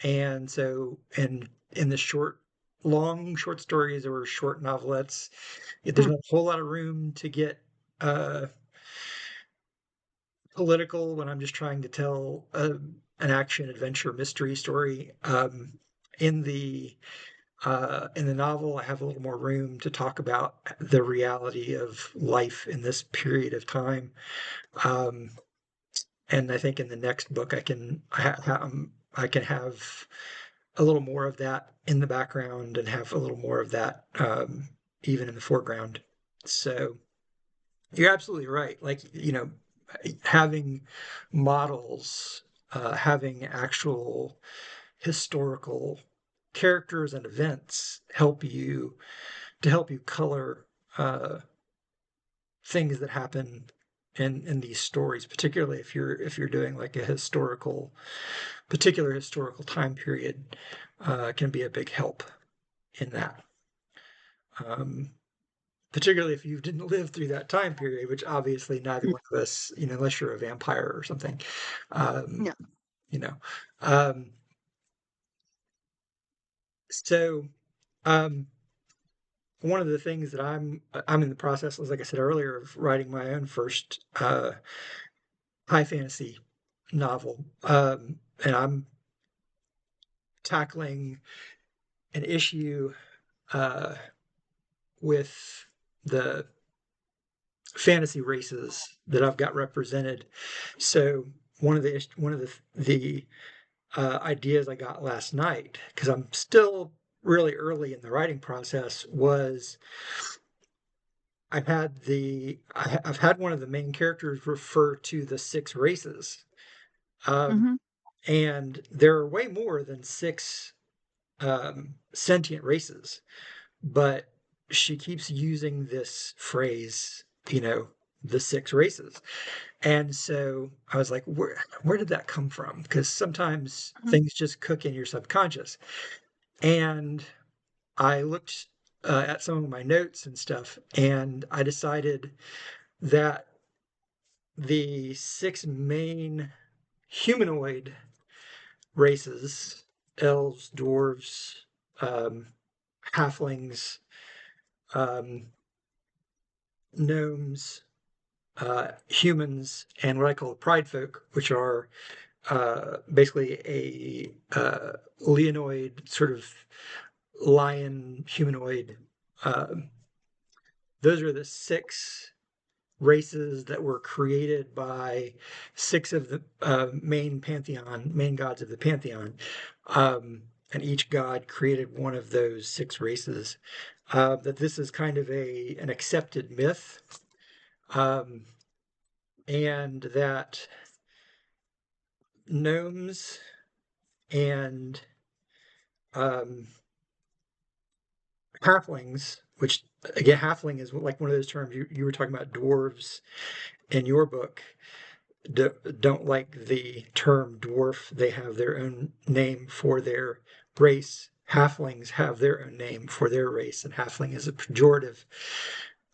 and so, in the long short stories or short novelettes, there's Mm, not a whole lot of room to get uh, political when I'm just trying to tell an action adventure mystery story. In the in the novel, I have a little more room to talk about the reality of life in this period of time. Um, and I think in the next book, I can have a little more of that in the background and have a little more of that even in the foreground. So you're absolutely right. Like, having models, having actual historical characters and events help you color uh, things that happen in these stories, particularly if you're doing like a particular historical time period, can be a big help in that. Um, Particularly if you didn't live through that time period, which obviously neither mm, one of us, unless you're a vampire or something, um, yeah. you know. Um, so um, one of the things that I'm in the process, as like I said earlier, of writing my own first high fantasy novel, and I'm tackling an issue uh, with the fantasy races that I've got represented. So one of the ideas I got last night, because I'm still really early in the writing process, was I've had one of the main characters refer to the six races, um, Hmm. and there are way more than six sentient races, but she keeps using this phrase, the six races. And so I was like, where did that come from? Because sometimes Hmm. things just cook in your subconscious. And I looked at some of my notes and stuff, and I decided that the six main humanoid races, elves, dwarves, um, halflings, um, gnomes, humans, and what I call pride folk, which are basically a leonoid sort of lion humanoid. Um, those are the six races that were created by six of the main gods of the pantheon. And each god created one of those six races. That this is kind of an accepted myth, um, and that gnomes and um, halflings, which again, halfling is like one of those terms you were talking about dwarves in your book. Don't like the term dwarf. They have their own name for their race. halflings have their own name for their race, and halfling is a pejorative.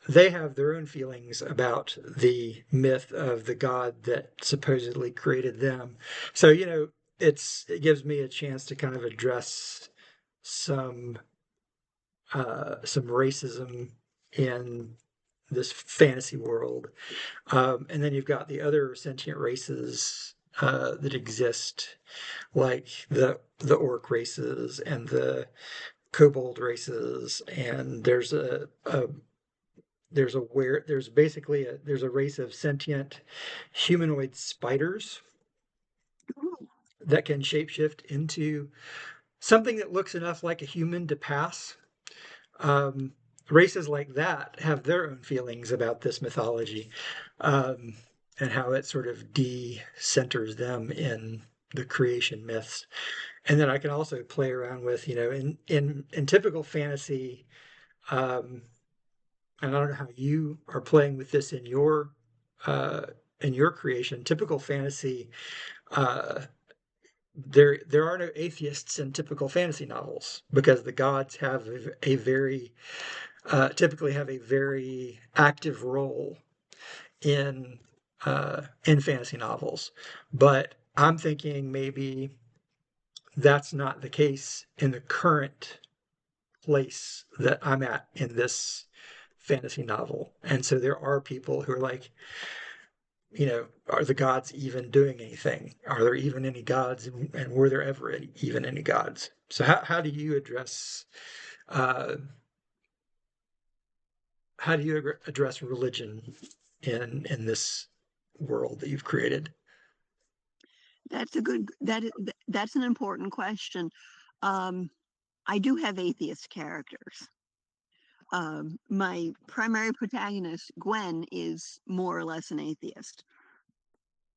They have their own feelings about the myth of the god that supposedly created them. So, it gives me a chance to kind of address some some racism in this fantasy world. And then you've got the other sentient races that exist, like the orc races and the kobold races, and there's basically there's a race of sentient humanoid spiders that can shapeshift into something that looks enough like a human to pass. Um, Races like that have their own feelings about this mythology, um, and how it sort of de-centers them in the creation myths. And then I can also play around with, in typical fantasy, um, and I don't know how you are playing with this uh, in your creation. Typical fantasy, uh, there are no atheists in typical fantasy novels because the gods have a very typically have a very active role in fantasy novels. But I'm thinking maybe that's not the case in the current place that I'm at in this fantasy novel. And so there are people who are like, are the gods even doing anything? Are there even any gods? And were there ever even any gods? So how do you address uh, religion in this world that you've created? That's an important question. Um, I do have atheist characters. My primary protagonist, Gwen, is more or less an atheist.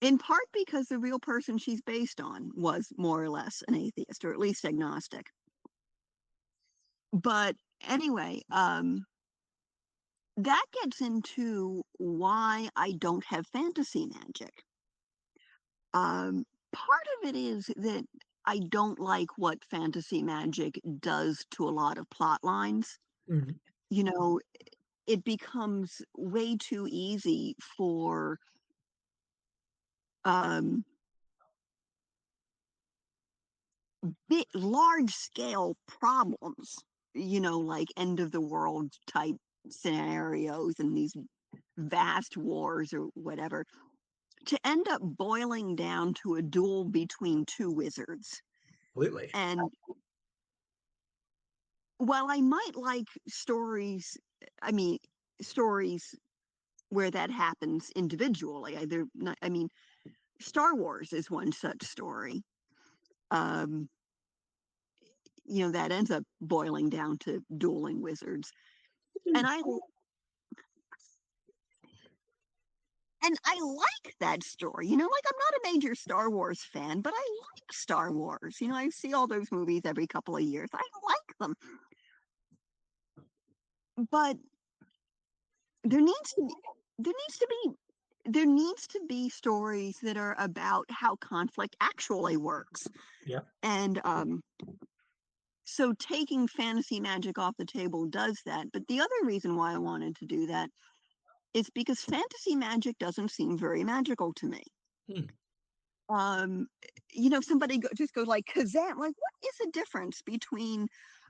In part because the real person she's based on was more or less an atheist, or at least agnostic. But anyway, that gets into why I don't have fantasy magic. Part of it is that I don't like what fantasy magic does to a lot of plot lines. Mhm. You know, it becomes way too easy for um, large scale problems, like end of the world type scenarios and these vast wars or whatever, to end up boiling down to a duel between two wizards. Absolutely. And while I might like stories, I mean, stories where that happens individually, they're not, I mean, Star Wars is one such story. Um, that ends up boiling down to dueling wizards. And I like that story. Like I'm not a major Star Wars fan, but I like Star Wars. I see all those movies every couple of years. I like them. But there needs to be there needs to be there needs to be stories that are about how conflict actually works. Yeah. And so taking fantasy magic off the table does that. But the other reason why I wanted to do that is because fantasy magic doesn't seem very magical to me. Hmm. Somebody just goes like Kazam. Like, what is the difference between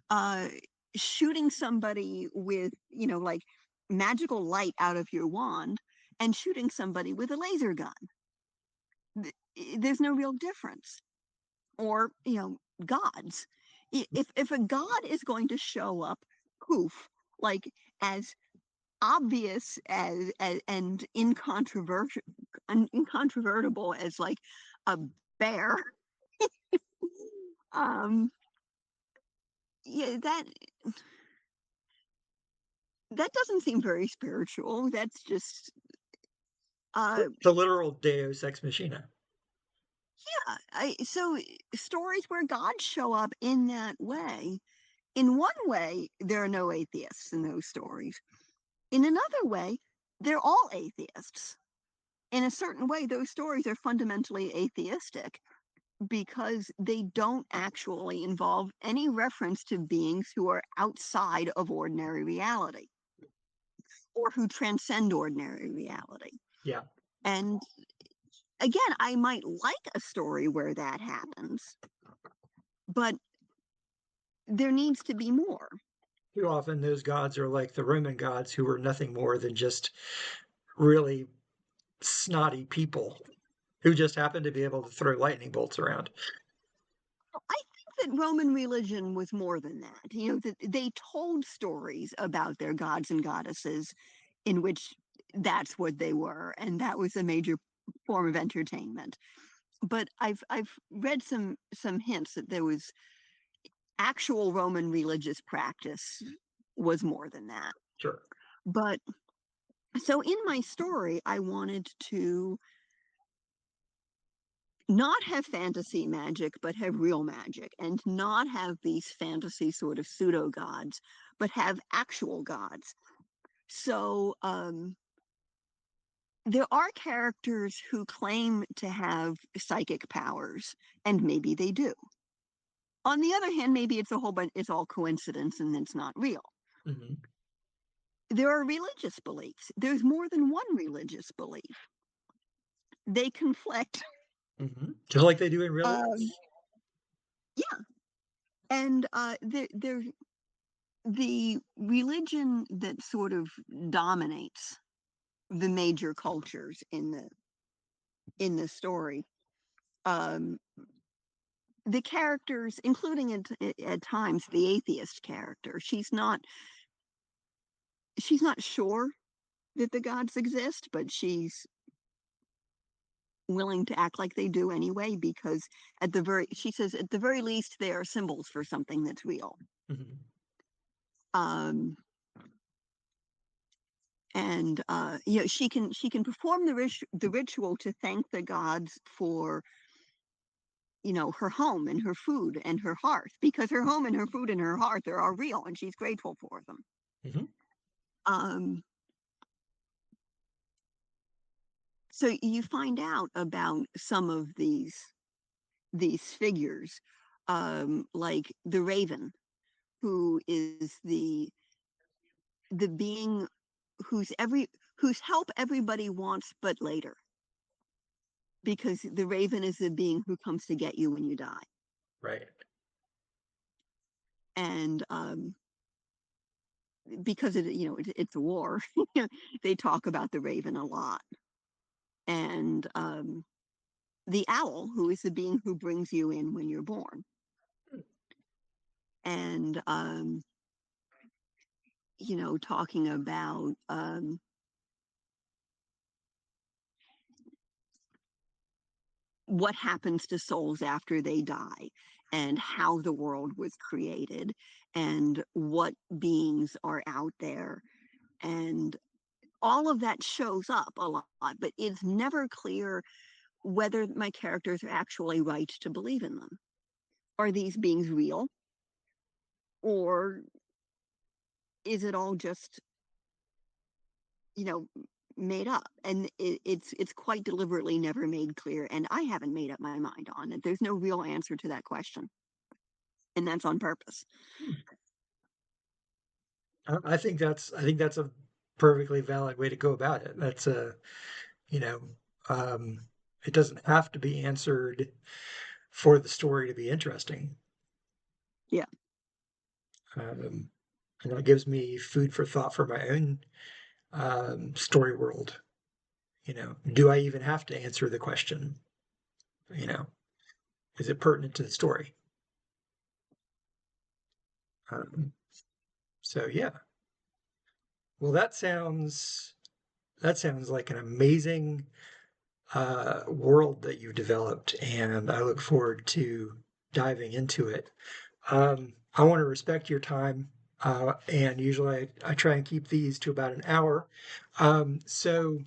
uh, shooting somebody with, like magical light out of your wand and shooting somebody with a laser gun? There's no real difference. Or, gods. If a god is going to show up, poof, like as obvious as and incontrovertible as like a bear, um yeah, that doesn't seem very spiritual. That's just The literal Deus ex machina. yeah. So stories where gods show up in that way, in one way there are no atheists in those stories, in another way they're all atheists. In a certain way those stories are fundamentally atheistic. because they don't actually involve any reference to beings who are outside of ordinary reality or who transcend ordinary reality. Yeah. And again, I might like a story where that happens, but there needs to be more. Too often those gods are like the Roman gods who were nothing more than just really snotty people who just happen to be able to throw lightning bolts around. I think that Roman religion was more than that. That they told stories about their gods and goddesses in which that's what they were, and that was a major form of entertainment. But I've read some hints that there was actual Roman religious practice was more than that. Sure. But so in my story, I wanted to not have fantasy magic, but have real magic, and not have these fantasy sort of pseudo gods, but have actual gods. So there are characters who claim to have psychic powers, and maybe they do. On the other hand, maybe it's a whole bunch, it's all coincidence and it's not real. Hmm. There are religious beliefs. There's more than one religious belief. They conflict. Hmm. Just like they do in real life. Yeah, and the religion that sort of dominates the major cultures in the story. Um, the characters, including at times the atheist character, she's not sure that the gods exist, but she's willing to act like they do anyway because she says at the very least they are symbols for something that's real. Hmm. Um, and she can perform the ritual to thank the gods for her home and her food and her hearth, because her home and her food and her hearth are all real and she's grateful for them. Hmm. um so you find out about some of these figures, like the raven, who is the being whose every whose help everybody wants but later, because the raven is the being who comes to get you when you die. Right. And because it's a war, they talk about the raven a lot. And the owl, who is the being who brings you in when you're born. And talking about what happens to souls after they die, and how the world was created, and what beings are out there, and all of that shows up a lot, but it's never clear whether my characters are actually right to believe in them. Are these beings real, or is it all just you know made up? And it's quite deliberately never made clear, and I haven't made up my mind on it. There's no real answer to that question, and that's on purpose. I think that's a perfectly valid way to go about it. That's a, you know, um, it doesn't have to be answered for the story to be interesting. Yeah. Um, it gives me food for thought for my own story world. Do I even have to answer the question? You know, is it pertinent to the story? Um, so yeah. Well, that sounds like an amazing world that you've developed, and I look forward to diving into it. I want to respect your time, and usually I try and keep these to about an hour. So,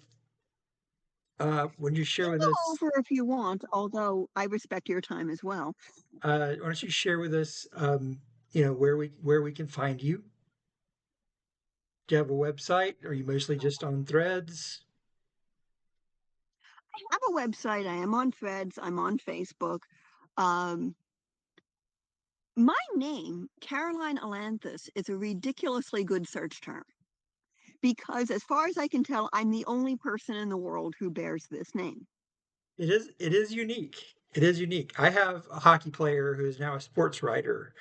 when you share with Go us, over if you want, although I respect your time as well. why don't you share with us, where we can find you? Do you have a website? Are you mostly just on Threads? I have a website. I am on Threads. I'm on Facebook. Um, my name, Caroline Ailanthus, is a ridiculously good search term because, as far as I can tell, I'm the only person in the world who bears this name. It is unique. It is unique. I have a hockey player who is now a sports writer,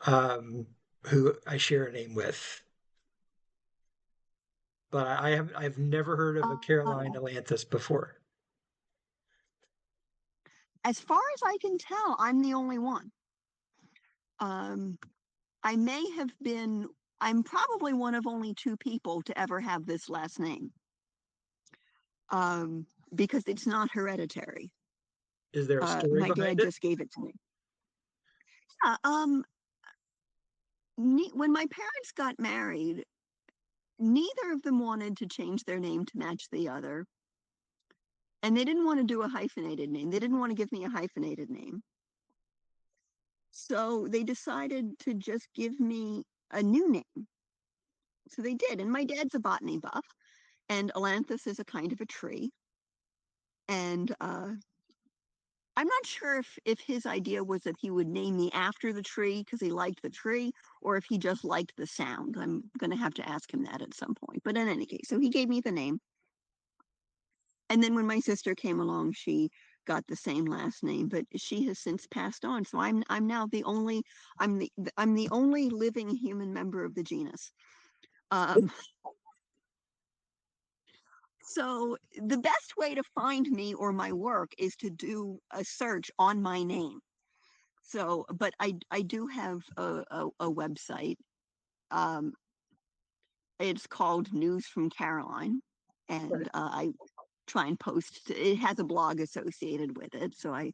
um, who I share a name with, but I've never heard of a Caroline Uh, Atlantis before. as far as I can tell, I'm the only one. Um, I may have been, I'm probably one of only two people to ever have this last name, um, because it's not hereditary. Is there a story My behind dad it? just gave it to me. Yeah, when my parents got married, neither of them wanted to change their name to match the other. And they didn't want to do a hyphenated name. They didn't want to give me a hyphenated name. So they decided to just give me a new name. So they did. And my dad's a botany buff, and Ailanthus is a kind of a tree. And I'm not sure if his idea was that he would name me after the tree because he liked the tree, or if he just liked the sound. I'm going to have to ask him that at some point. But in any case, so he gave me the name. And then when my sister came along, she got the same last name, but she has since passed on. So I'm now the only I'm the only living human member of the genus. Um, so the best way to find me or my work is to do a search on my name. So, but I do have a website. Um, it's called News from Caroline, and I try and post. It has a blog associated with it, so I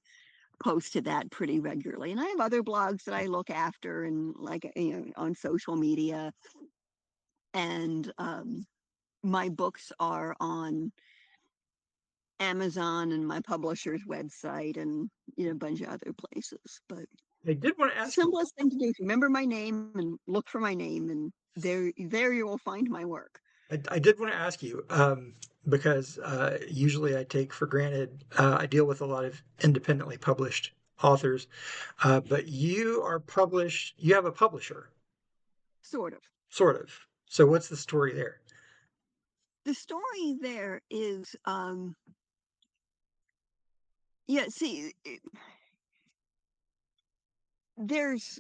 post to that pretty regularly. And I have other blogs that I look after and like on social media. And my books are on Amazon and my publisher's website and a bunch of other places. But I did want to ask you. simplest thing to do is remember my name and look for my name, and there you will find my work. I did want to ask you, because usually I take for granted, I deal with a lot of independently published authors, but you are published, you have a publisher, Sort of. sort of. So what's the story there? The story there is yeah, see, there's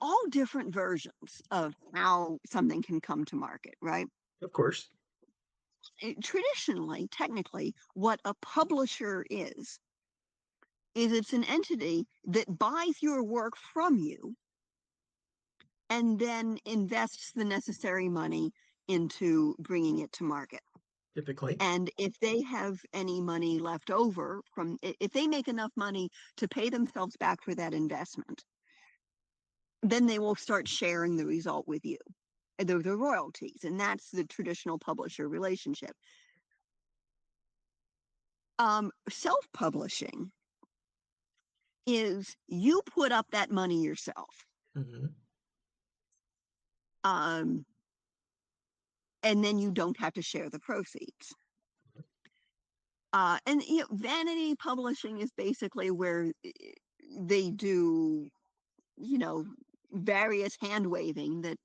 all different versions of how something can come to market, right? Of course. Traditionally, technically, what a publisher is it's an entity that buys your work from you and then invests the necessary money into bringing it to market. Typically. And if they have any money left over if they make enough money to pay themselves back for that investment, then they will start sharing the result with you, the royalties. And that's the traditional publisher relationship. Self-publishing is you put up that money yourself. Hmm. Um, and then you don't have to share the proceeds. And vanity publishing is basically where they do, you know, various hand waving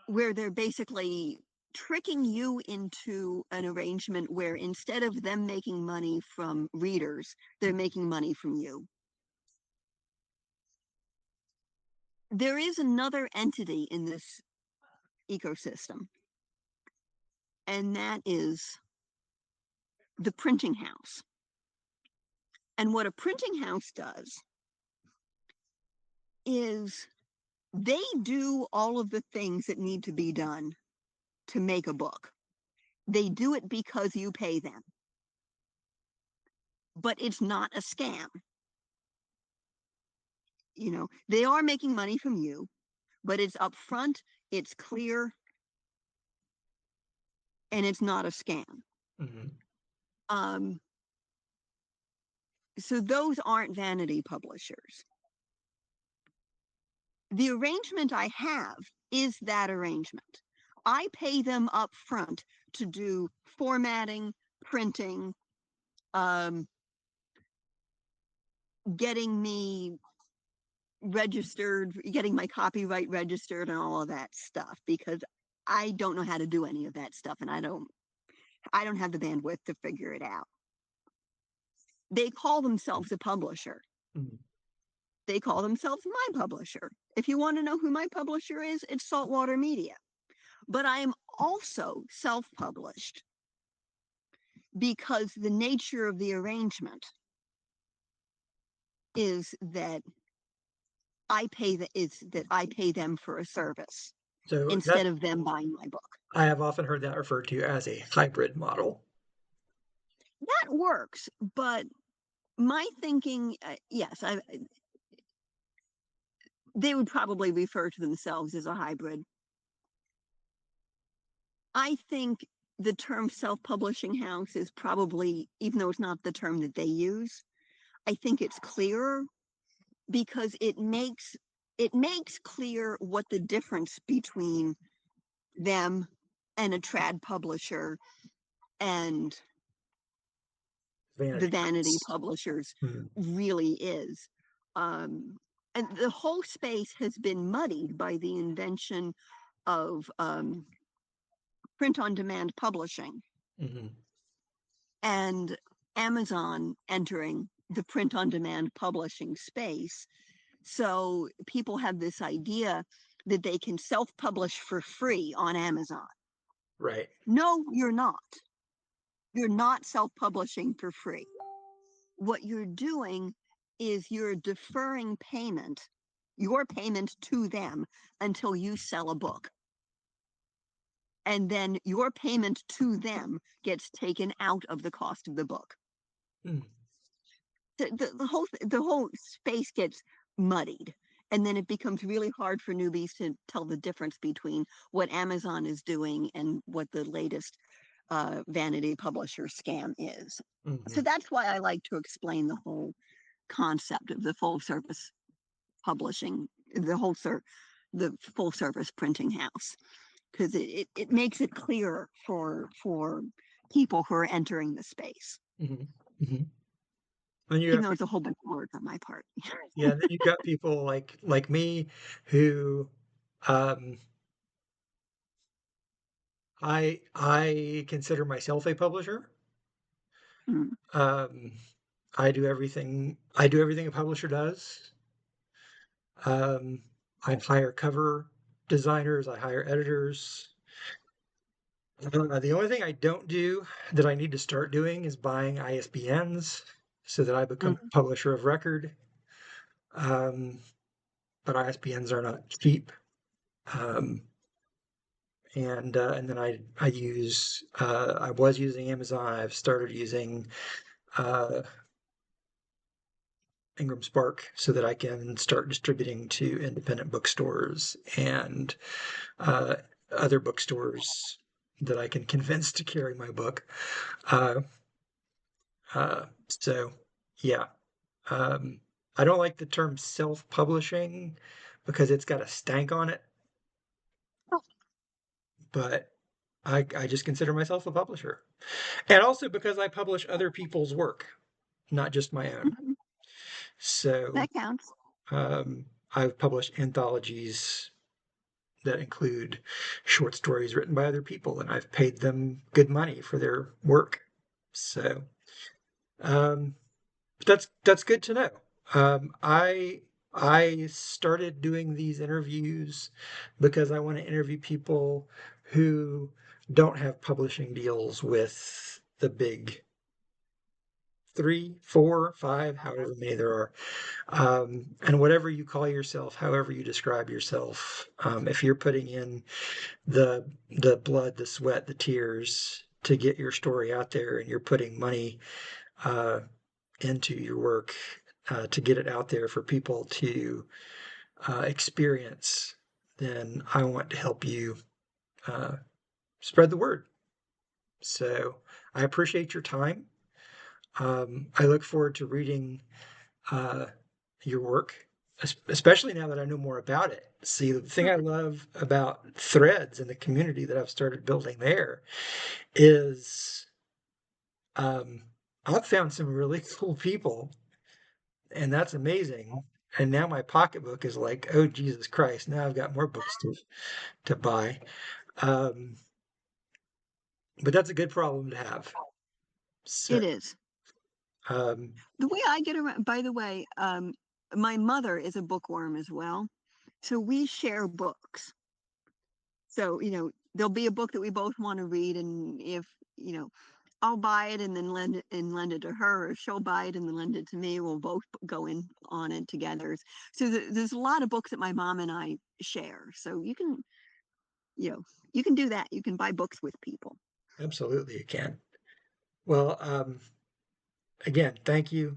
where they're basically tricking you into an arrangement where instead of them making money from readers, they're making money from you. There is another entity in this ecosystem, and that is the printing house. And what a printing house does is they do all of the things that need to be done to make a book. They do it because you pay them, but it's not a scam. They are making money from you, but it's upfront, it's clear, and it's not a scam. Hmm. Um, so those aren't vanity publishers. The arrangement I have is that arrangement. I pay them up front to do formatting, printing, um, getting me registered, getting my copyright registered and all of that stuff, because I don't know how to do any of that stuff, and I don't have the bandwidth to figure it out. They call themselves a publisher. Mhm. They call themselves my publisher. If you want to know who my publisher is, it's Saltwater Media. But I am also self-published because the nature of the arrangement is that I pay them for a service So instead of them buying my book. I have often heard that referred to as a hybrid model. That works, but my thinking, yes, they would probably refer to themselves as a hybrid. I think the term self-publishing house is probably, even though it's not the term that they use, I think it's clearer because it makes clear what the difference between them and a trad publisher and the Vanity. vanity publishers Mhm. really is. Um, and the whole space has been muddied by the invention of print on demand publishing Mhm. and Amazon entering the print on demand publishing space. So people have this idea that they can self publish for free on Amazon. Right. No, you're not. You're not self publishing for free. What you're doing is you're deferring payment, your payment to them until you sell a book. And then your payment to them gets taken out of the cost of the book. Mm. The whole space gets muddied, and then it becomes really hard for newbies to tell the difference between what Amazon is doing and what the latest vanity publisher scam is. So Mhm. that's why I like to explain the whole concept of the full service publishing, the full service printing house, because it makes it clearer for people who are entering the space, Mhm. Mhm. Then you even have though it's a whole bunch of words on my part. yeah, then you've got people like me who um I consider myself a publisher. Mm, Um I do everything a publisher does. Um I hire cover designers, I hire editors. The only thing I don't do that I need to start doing is buying ISBNs so that I become mm, publisher of record. Um, but ISBNs are not cheap. Um, and then I was using Amazon. I've started using uh, Ingram Spark so that I can start distributing to independent bookstores and uh, other bookstores that I can convince to carry my book. Uh, so yeah, um, I don't like the term self-publishing because it's got a stank on it, oh, but I just consider myself a publisher. And also because I publish other people's work, not just my own. mhm, So that counts. um, I've published anthologies that include short stories written by other people, and I've paid them good money for their work. So um, that's good to know. Um, I I started doing these interviews because I want to interview people who don't have publishing deals with the big three, four, five, however many there are. And whatever you call yourself, however you describe yourself, if you're putting in the blood, the sweat, the tears to get your story out there, and you're putting money uh, into your work to get it out there for people to experience, then I want to help you uh, spread the word. So I appreciate your time. I look forward to reading uh, your work, especially now that I know more about it. See, the thing I love about Threads and the community that I've started building there is Um, I've found some really cool people, and that's amazing. And now my pocketbook is like, oh Jesus Christ! Now I've got more books to buy. Um, but that's a good problem to have. So, It is. um, The way I get around, by the way, my mother is a bookworm as well. So we share books. So, there'll be a book that we both want to read. And if, I'll buy it and then lend it to her, or she'll buy it and then lend it to me. We'll both go in on it together. So there's a lot of books that my mom and I share. So you know, you can do that. You can buy books with people. absolutely, you can. Well, again, thank you